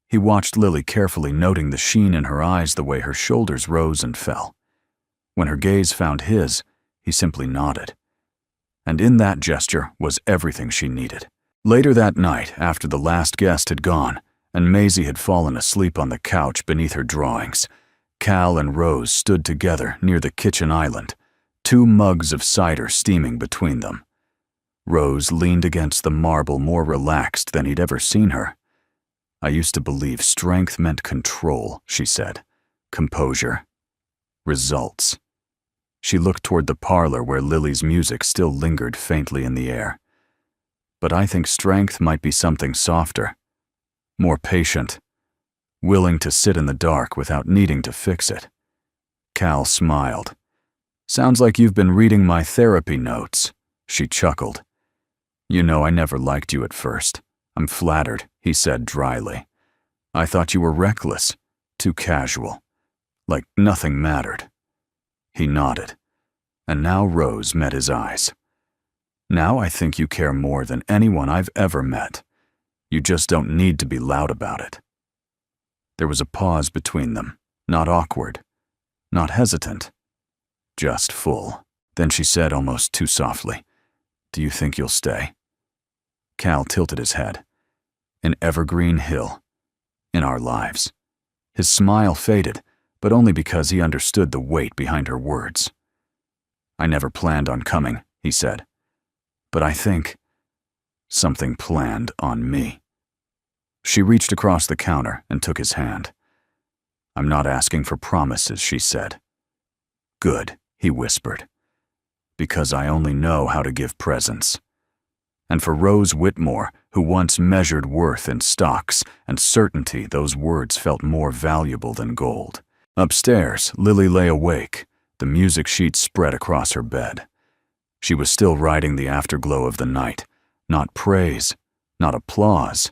He watched Lily carefully, noting the sheen in her eyes, the way her shoulders rose and fell. When her gaze found his, he simply nodded. And in that gesture was everything she needed. Later that night, after the last guest had gone, and Maisie had fallen asleep on the couch beneath her drawings, Cal and Rose stood together near the kitchen island, 2 mugs of cider steaming between them. Rose leaned against the marble, more relaxed than he'd ever seen her. I used to believe strength meant control, she said. Composure. Results. She looked toward the parlor where Lily's music still lingered faintly in the air. But I think strength might be something softer, more patient, willing to sit in the dark without needing to fix it. Cal smiled. Sounds like you've been reading my therapy notes, she chuckled. You know, I never liked you at first. I'm flattered, he said dryly. I thought you were reckless, too casual, like nothing mattered. He nodded, and now Rose met his eyes. Now I think you care more than anyone I've ever met. You just don't need to be loud about it. There was a pause between them, not awkward, not hesitant, just full. Then she said almost too softly, Do you think you'll stay? Cal tilted his head. An evergreen hill. In our lives. His smile faded, but only because he understood the weight behind her words. I never planned on coming, he said. But I think something planned on me. She reached across the counter and took his hand. I'm not asking for promises, she said. Good, he whispered. Because I only know how to give presents. And for Rose Whitmore, who once measured worth in stocks and certainty, those words felt more valuable than gold. Upstairs, Lily lay awake, the music sheet spread across her bed. She was still riding the afterglow of the night, not praise, not applause,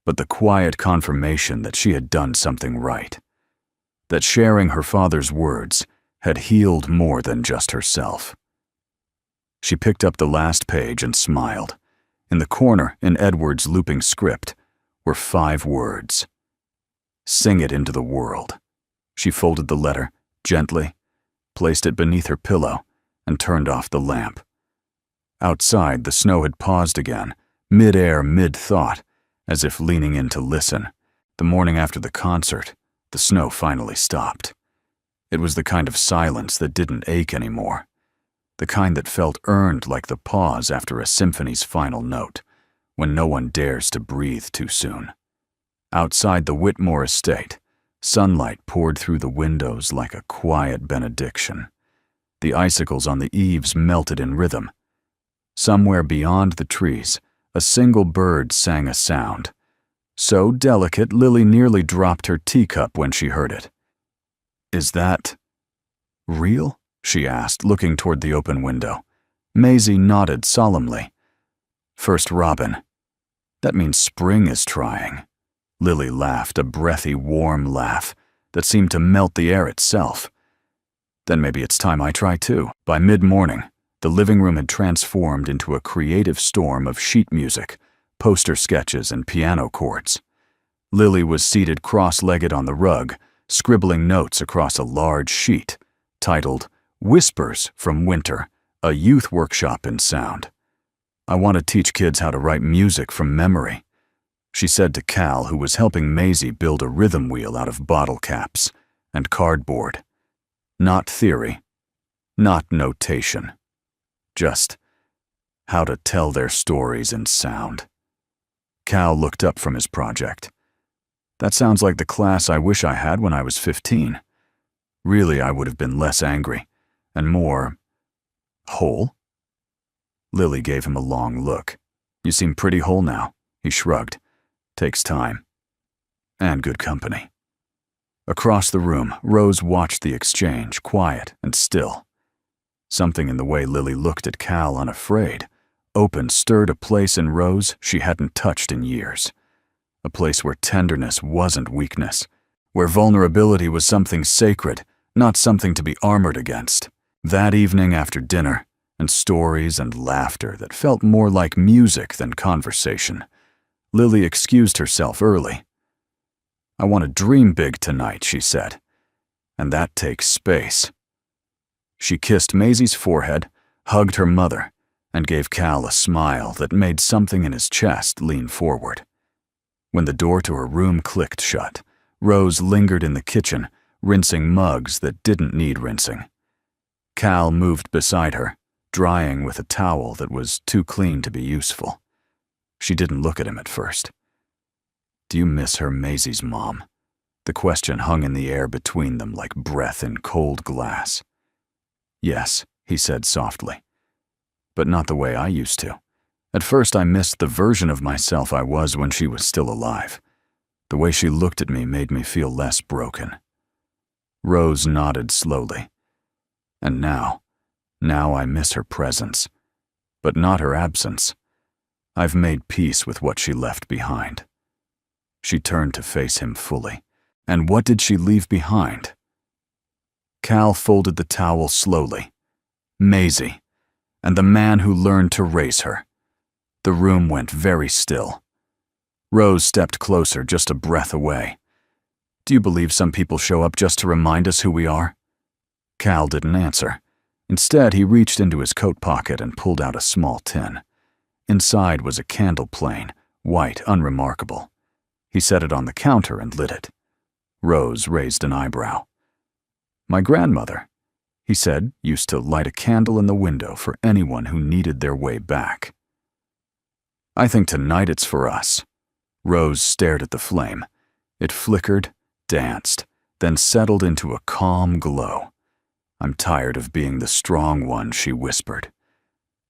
but the quiet confirmation that she had done something right. That sharing her father's words had healed more than just herself. She picked up the last page and smiled. In the corner, in Edward's looping script, were 5 words. Sing it into the world. She folded the letter gently, placed it beneath her pillow, and turned off the lamp. Outside, the snow had paused again, mid-air, mid-thought, as if leaning in to listen. The morning after the concert, the snow finally stopped. It was the kind of silence that didn't ache anymore. The kind that felt earned, like the pause after a symphony's final note, when no one dares to breathe too soon. Outside the Whitmore estate, sunlight poured through the windows like a quiet benediction. The icicles on the eaves melted in rhythm. Somewhere beyond the trees, a single bird sang a sound. So delicate, Lily nearly dropped her teacup when she heard it. Is that real? She asked, looking toward the open window. Maisie nodded solemnly. First robin. That means spring is trying. Lily laughed, a breathy, warm laugh that seemed to melt the air itself. Then maybe it's time I try too. By mid-morning, the living room had transformed into a creative storm of sheet music, poster sketches, and piano chords. Lily was seated cross-legged on the rug, scribbling notes across a large sheet, titled Whispers from Winter, a youth workshop in sound. I want to teach kids how to write music from memory, she said to Cal, who was helping Maisie build a rhythm wheel out of bottle caps and cardboard. Not theory, not notation, just how to tell their stories in sound. Cal looked up from his project. That sounds like the class I wish I had when I was 15. Really, I would have been less angry and more whole. Lily gave him a long look. You seem pretty whole now, he shrugged. Takes time. And good company. Across the room, Rose watched the exchange, quiet and still. Something in the way Lily looked at Cal, unafraid, stirred a place in Rose she hadn't touched in years. A place where tenderness wasn't weakness, where vulnerability was something sacred, not something to be armored against. That evening after dinner, and stories and laughter that felt more like music than conversation, Lily excused herself early. I want to dream big tonight, she said, and that takes space. She kissed Maisie's forehead, hugged her mother, and gave Cal a smile that made something in his chest lean forward. When the door to her room clicked shut, Rose lingered in the kitchen, rinsing mugs that didn't need rinsing. Cal moved beside her, drying with a towel that was too clean to be useful. She didn't look at him at first. Do you miss her, Maisie's mom? The question hung in the air between them like breath in cold glass. Yes, he said softly, but not the way I used to. At first I missed the version of myself I was when she was still alive. The way she looked at me made me feel less broken. Rose nodded slowly. And now I miss her presence, but not her absence. I've made peace with what she left behind. She turned to face him fully. And what did she leave behind? Cal folded the towel slowly. Maisie, and the man who learned to raise her. The room went very still. Rose stepped closer, just a breath away. Do you believe some people show up just to remind us who we are? Cal didn't answer. Instead, he reached into his coat pocket and pulled out a small tin. Inside was a candle plain, white, unremarkable. He set it on the counter and lit it. Rose raised an eyebrow. My grandmother, he said, used to light a candle in the window for anyone who needed their way back. I think tonight it's for us. Rose stared at the flame. It flickered, danced, then settled into a calm glow. I'm tired of being the strong one, she whispered.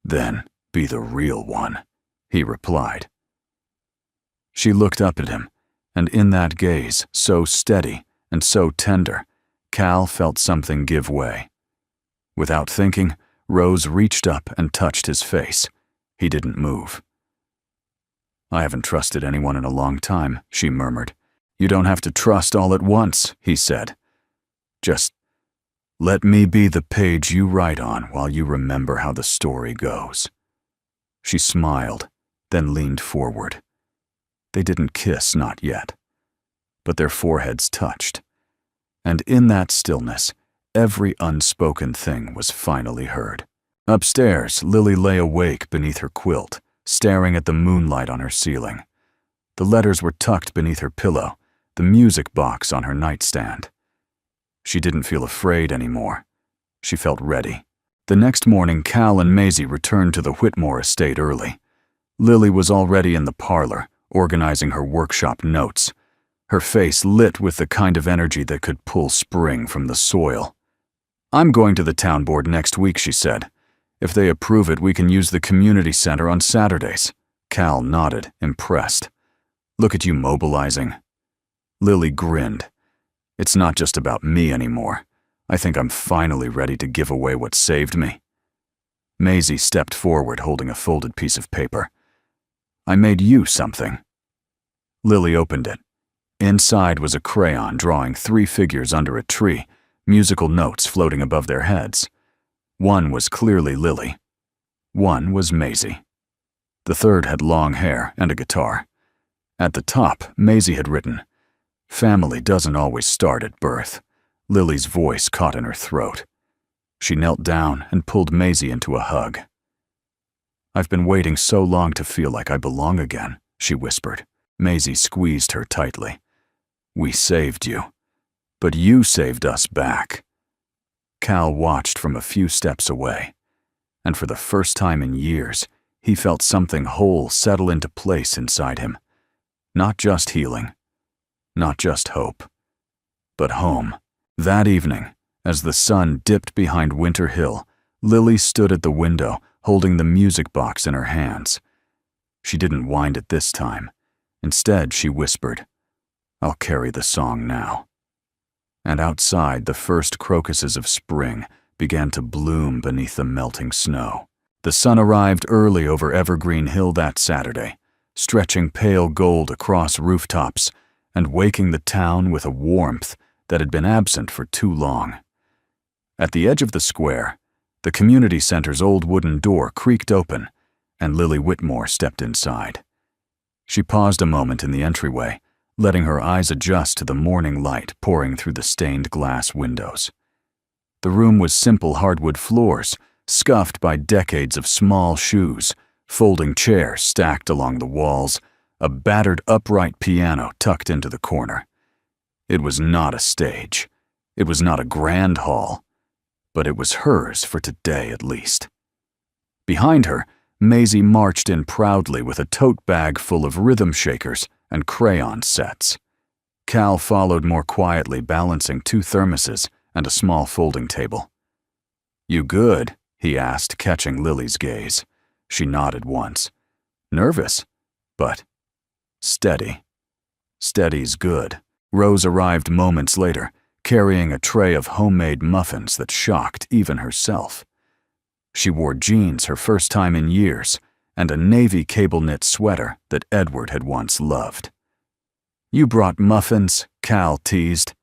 Then be the real one, he replied. She looked up at him, and in that gaze, so steady and so tender, Cal felt something give way. Without thinking, Rose reached up and touched his face. He didn't move. I haven't trusted anyone in a long time, she murmured. You don't have to trust all at once, he said. Just let me be the page you write on while you remember how the story goes. She smiled, then leaned forward. They didn't kiss, not yet, but their foreheads touched. And in that stillness, every unspoken thing was finally heard. Upstairs, Lily lay awake beneath her quilt, staring at the moonlight on her ceiling. The letters were tucked beneath her pillow, the music box on her nightstand. She didn't feel afraid anymore. She felt ready. The next morning, Cal and Maisie returned to the Whitmore estate early. Lily was already in the parlor, organizing her workshop notes, her face lit with the kind of energy that could pull spring from the soil. I'm going to the town board next week, she said. If they approve it, we can use the community center on Saturdays. Cal nodded, impressed. Look at you mobilizing. Lily grinned. It's not just about me anymore. I think I'm finally ready to give away what saved me. Maisie stepped forward holding a folded piece of paper. "I made you something." Lily opened it. Inside was a crayon drawing 3 figures under a tree, musical notes floating above their heads. One was clearly Lily. One was Maisie. The third had long hair and a guitar. At the top, Maisie had written, "Family doesn't always start at birth." Lily's voice caught in her throat. She knelt down and pulled Maisie into a hug. "I've been waiting so long to feel like I belong again," she whispered. Maisie squeezed her tightly. "We saved you, but you saved us back." Cal watched from a few steps away, and for the first time in years, he felt something whole settle into place inside him. Not just healing, not just hope, but home. That evening, as the sun dipped behind Winter Hill, Lily stood at the window, holding the music box in her hands. She didn't wind it this time. Instead, she whispered, "I'll carry the song now." And outside, the first crocuses of spring began to bloom beneath the melting snow. The sun arrived early over Evergreen Hill that Saturday, stretching pale gold across rooftops and waking the town with a warmth that had been absent for too long. At the edge of the square, the community center's old wooden door creaked open, and Lily Whitmore stepped inside. She paused a moment in the entryway, letting her eyes adjust to the morning light pouring through the stained glass windows. The room was simple hardwood floors, scuffed by decades of small shoes, folding chairs stacked along the walls, a battered upright piano tucked into the corner. It was not a stage. It was not a grand hall, but it was hers for today at least. Behind her, Maisie marched in proudly with a tote bag full of rhythm shakers and crayon sets. Cal followed more quietly, balancing 2 thermoses and a small folding table. "You good?" he asked, catching Lily's gaze. She nodded once. "Nervous, but steady." "Steady's good." Rose arrived moments later, carrying a tray of homemade muffins that shocked even herself. She wore jeans her first time in years and a navy cable-knit sweater that Edward had once loved. "You brought muffins?" Cal teased.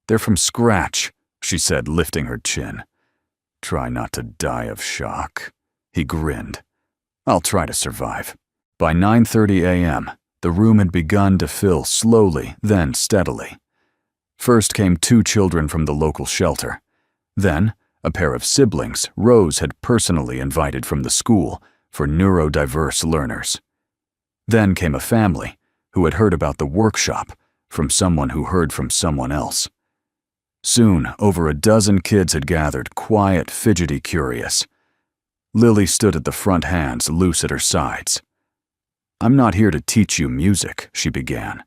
"They're from scratch," she said, lifting her chin. "Try not to die of shock." He grinned. "I'll try to survive." By 9:30 a.m., the room had begun to fill slowly, then steadily. First came 2 children from the local shelter. Then, a pair of siblings Rose had personally invited from the school for neurodiverse learners. Then came a family who had heard about the workshop from someone who heard from someone else. Soon, over a dozen kids had gathered, quiet, fidgety, curious. Lily stood at the front, hands loose at her sides. "I'm not here to teach you music," she began.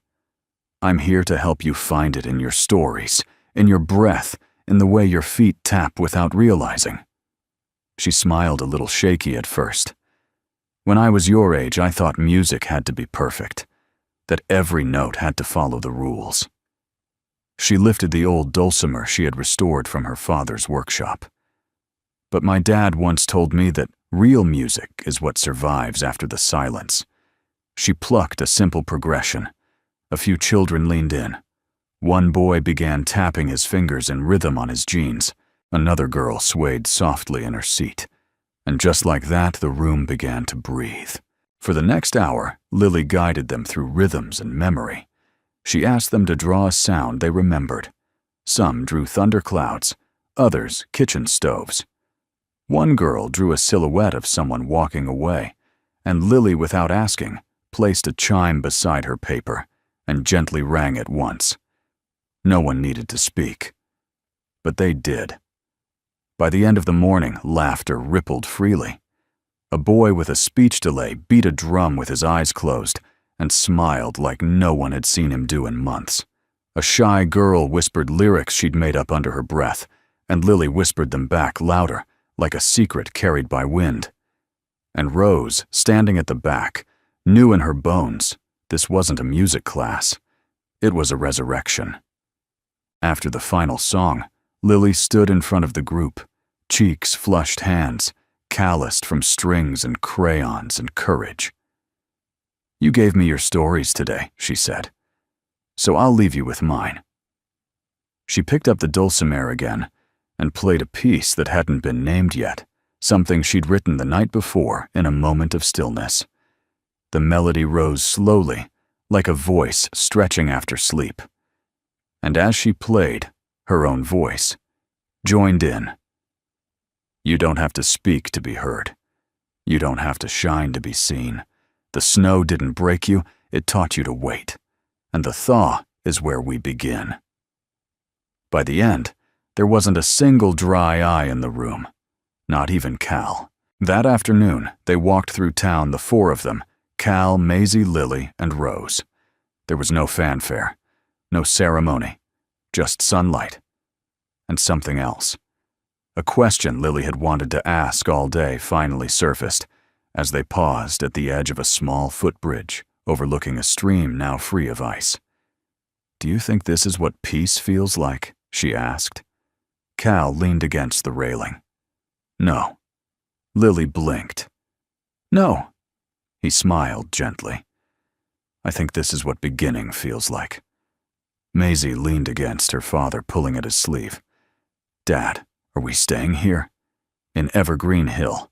"I'm here to help you find it in your stories, in your breath, in the way your feet tap without realizing." She smiled a little shaky at first. "When I was your age, I thought music had to be perfect, that every note had to follow the rules." She lifted the old dulcimer she had restored from her father's workshop. "But my dad once told me that real music is what survives after the silence." She plucked a simple progression. A few children leaned in. One boy began tapping his fingers in rhythm on his jeans. Another girl swayed softly in her seat. And just like that, the room began to breathe. For the next hour, Lily guided them through rhythms and memory. She asked them to draw a sound they remembered. Some drew thunderclouds, others kitchen stoves. One girl drew a silhouette of someone walking away, and Lily, without asking, placed a chime beside her paper and gently rang it once. No one needed to speak, but they did. By the end of the morning, laughter rippled freely. A boy with a speech delay beat a drum with his eyes closed and smiled like no one had seen him do in months. A shy girl whispered lyrics she'd made up under her breath, and Lily whispered them back louder, like a secret carried by wind. And Rose, standing at the back, knew in her bones this wasn't a music class. It was a resurrection. After the final song, Lily stood in front of the group, cheeks flushed hands, calloused from strings and crayons and courage. "You gave me your stories today," she said, "so I'll leave you with mine." She picked up the dulcimer again and played a piece that hadn't been named yet, something she'd written the night before in a moment of stillness. The melody rose slowly, like a voice stretching after sleep. And as she played, her own voice joined in. "You don't have to speak to be heard. You don't have to shine to be seen. The snow didn't break you, it taught you to wait. And the thaw is where we begin." By the end, there wasn't a single dry eye in the room, not even Cal. That afternoon, they walked through town, the four of them, Cal, Maisie, Lily, and Rose. There was no fanfare, no ceremony, just sunlight. And something else. A question Lily had wanted to ask all day finally surfaced as they paused at the edge of a small footbridge overlooking a stream now free of ice. "Do you think this is what peace feels like?" she asked. Cal leaned against the railing. "No." Lily blinked. "No." He smiled gently. "I think this is what beginning feels like." Maisie leaned against her father, pulling at his sleeve. "Dad, are we staying here?" "In Evergreen Hill."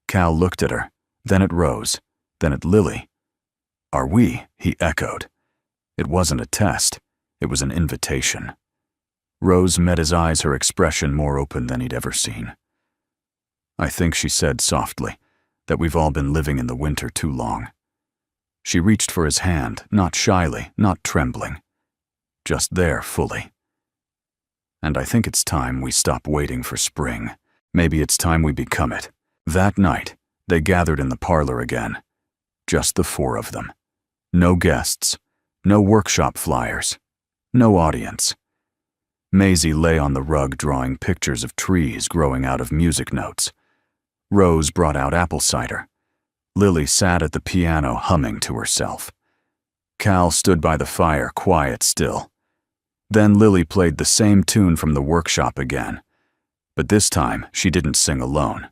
Cal looked at her, then at Rose, then at Lily. "Are we?" he echoed. It wasn't a test, it was an invitation. Rose met his eyes, her expression more open than he'd ever seen. "I think," she said softly, "that we've all been living in the winter too long." She reached for his hand, not shyly, not trembling. Just there, fully. "And I think it's time we stop waiting for spring. Maybe it's time we become it." That night, they gathered in the parlor again. Just the four of them. No guests, no workshop flyers, no audience. Maisie lay on the rug drawing pictures of trees growing out of music notes. Rose brought out apple cider. Lily sat at the piano humming to herself. Cal stood by the fire, quiet still. Then Lily played the same tune from the workshop again. But this time, she didn't sing alone.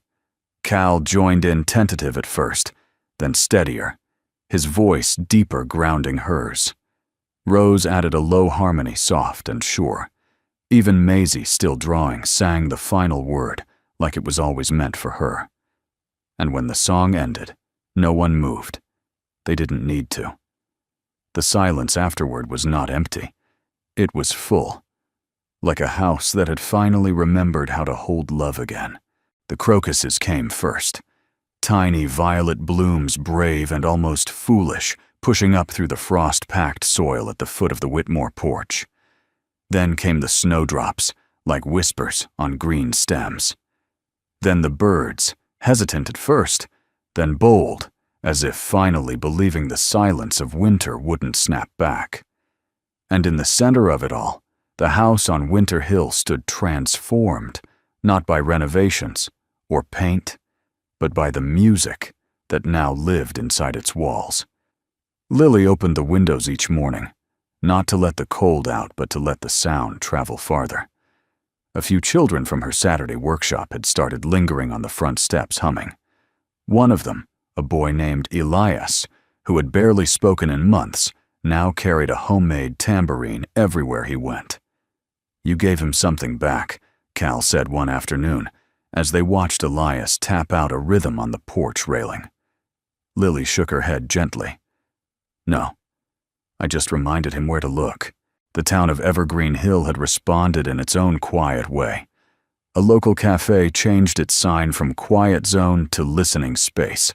Cal joined in, tentative at first, then steadier, his voice deeper, grounding hers. Rose added a low harmony, soft and sure. Even Maisie, still drawing, sang the final word like it was always meant for her. And when the song ended, no one moved. They didn't need to. The silence afterward was not empty. It was full, like a house that had finally remembered how to hold love again. The crocuses came first. Tiny violet blooms, brave and almost foolish, pushing up through the frost-packed soil at the foot of the Whitmore porch. Then came the snowdrops, like whispers on green stems. Then the birds, hesitant at first, then bold, as if finally believing the silence of winter wouldn't snap back. And in the center of it all, the house on Winter Hill stood transformed, not by renovations or paint, but by the music that now lived inside its walls. Lily opened the windows each morning, not to let the cold out, but to let the sound travel farther. A few children from her Saturday workshop had started lingering on the front steps humming. One of them, a boy named Elias, who had barely spoken in months, now carried a homemade tambourine everywhere he went. "You gave him something back," Cal said one afternoon, as they watched Elias tap out a rhythm on the porch railing. Lily shook her head gently. "No, I just reminded him where to look." The town of Evergreen Hill had responded in its own quiet way. A local cafe changed its sign from quiet zone to listening space.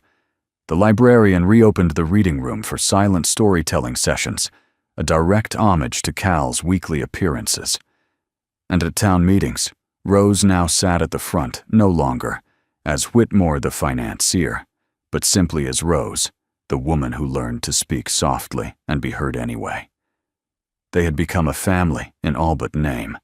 The librarian reopened the reading room for silent storytelling sessions, a direct homage to Cal's weekly appearances. And at town meetings, Rose now sat at the front, no longer as Whitmore the financier, but simply as Rose, the woman who learned to speak softly and be heard anyway. They had become a family in all but name.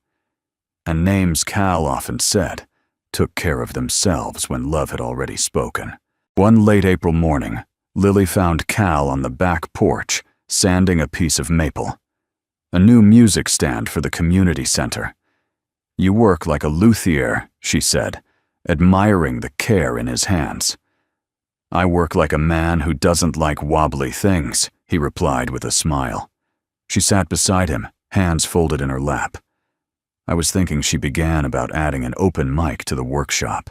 And names, Cal often said, took care of themselves when love had already spoken. One late April morning, Lily found Cal on the back porch, sanding a piece of maple. A new music stand for the community center. "You work like a luthier," she said, admiring the care in his hands. "I work like a man who doesn't like wobbly things," he replied with a smile. She sat beside him, hands folded in her lap. I was thinking she began about adding an open mic to the workshop.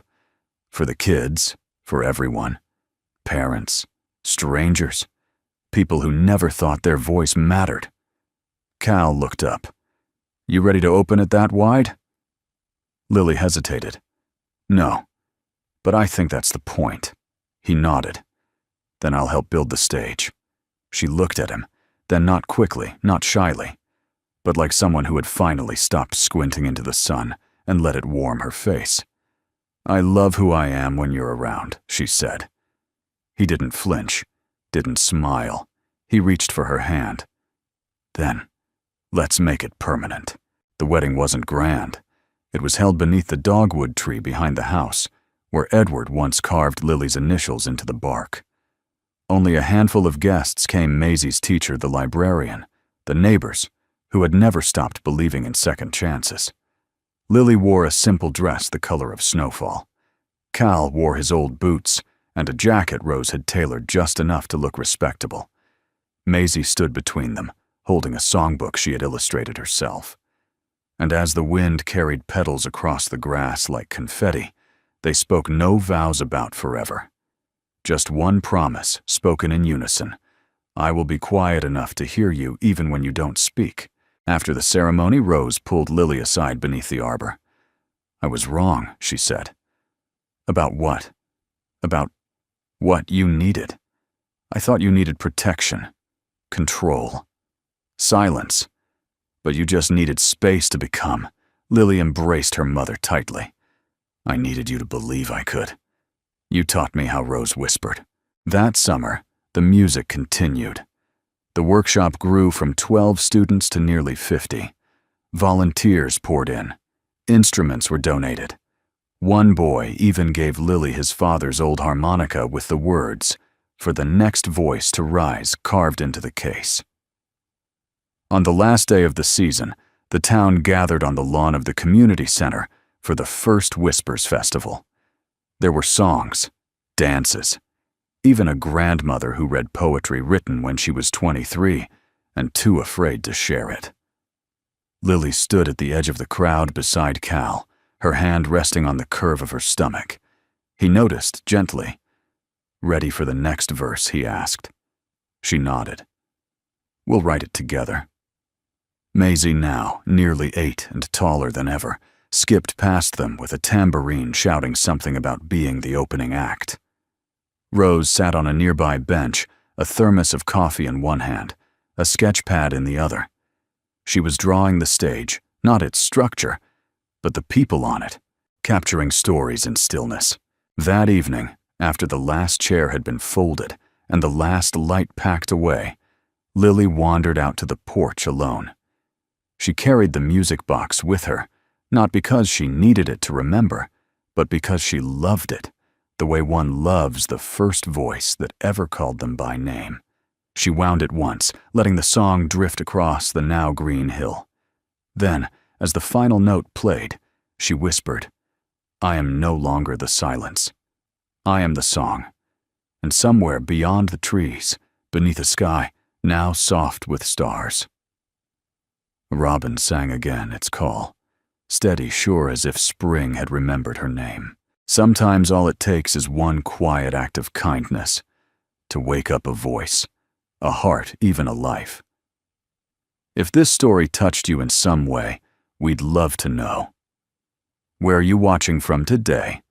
For the kids, for everyone. Parents, strangers, people who never thought their voice mattered. Cal looked up. "You ready to open it that wide?" Lily hesitated. "No, but I think that's the point." He nodded. "Then I'll help build the stage." She looked at him, then not quickly, not shyly, but like someone who had finally stopped squinting into the sun and let it warm her face. "I love who I am when you're around," she said. He didn't flinch, didn't smile. He reached for her hand. "Then, let's make it permanent." The wedding wasn't grand. It was held beneath the dogwood tree behind the house, where Edward once carved Lily's initials into the bark. Only a handful of guests came: Maisie's teacher, the librarian, the neighbors, who had never stopped believing in second chances. Lily wore a simple dress the color of snowfall. Cal wore his old boots and a jacket Rose had tailored just enough to look respectable. Maisie stood between them, holding a songbook she had illustrated herself. And as the wind carried petals across the grass like confetti, they spoke no vows about forever. Just one promise, spoken in unison: "I will be quiet enough to hear you even when you don't speak." After the ceremony, Rose pulled Lily aside beneath the arbor. "I was wrong," she said. "About what?" "About what you needed. I thought you needed protection, control, silence. But you just needed space to become." Lily embraced her mother tightly. "I needed you to believe I could. You taught me how," Rose whispered. That summer, the music continued. The workshop grew from 12 students to nearly 50. Volunteers poured in. Instruments were donated. One boy even gave Lily his father's old harmonica with the words, "For the next voice to rise," carved into the case. On the last day of the season, the town gathered on the lawn of the community center for the first Whispers Festival. There were songs, dances, even a grandmother who read poetry written when she was 23 and too afraid to share it. Lily stood at the edge of the crowd beside Cal, her hand resting on the curve of her stomach. He noticed gently. "Ready for the next verse?" he asked. She nodded. "We'll write it together." Maisie, now nearly 8 and taller than ever, skipped past them with a tambourine shouting something about being the opening act. Rose sat on a nearby bench, a thermos of coffee in one hand, a sketch pad in the other. She was drawing the stage, not its structure, but the people on it, capturing stories in stillness. That evening, after the last chair had been folded and the last light packed away, Lily wandered out to the porch alone. She carried the music box with her, not because she needed it to remember, but because she loved it, the way one loves the first voice that ever called them by name. She wound it once, letting the song drift across the now green hill. Then, as the final note played, she whispered, "I am no longer the silence. I am the song." And somewhere beyond the trees, beneath a sky now soft with stars, a robin sang again its call, steady, sure as if spring had remembered her name. Sometimes all it takes is one quiet act of kindness to wake up a voice, a heart, even a life. If this story touched you in some way, we'd love to know. Where are you watching from today?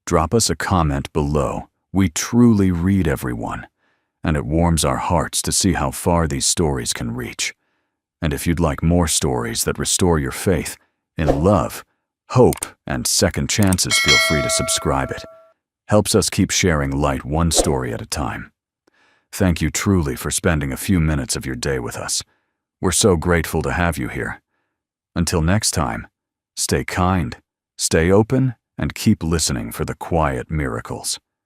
Drop us a comment below. We truly read everyone, and it warms our hearts to see how far these stories can reach. And if you'd like more stories that restore your faith in love, hope, and second chances, feel free to subscribe. It helps us keep sharing light one story at a time. Thank you truly for spending a few minutes of your day with us. We're so grateful to have you here. Until next time, stay kind, stay open, and keep listening for the quiet miracles.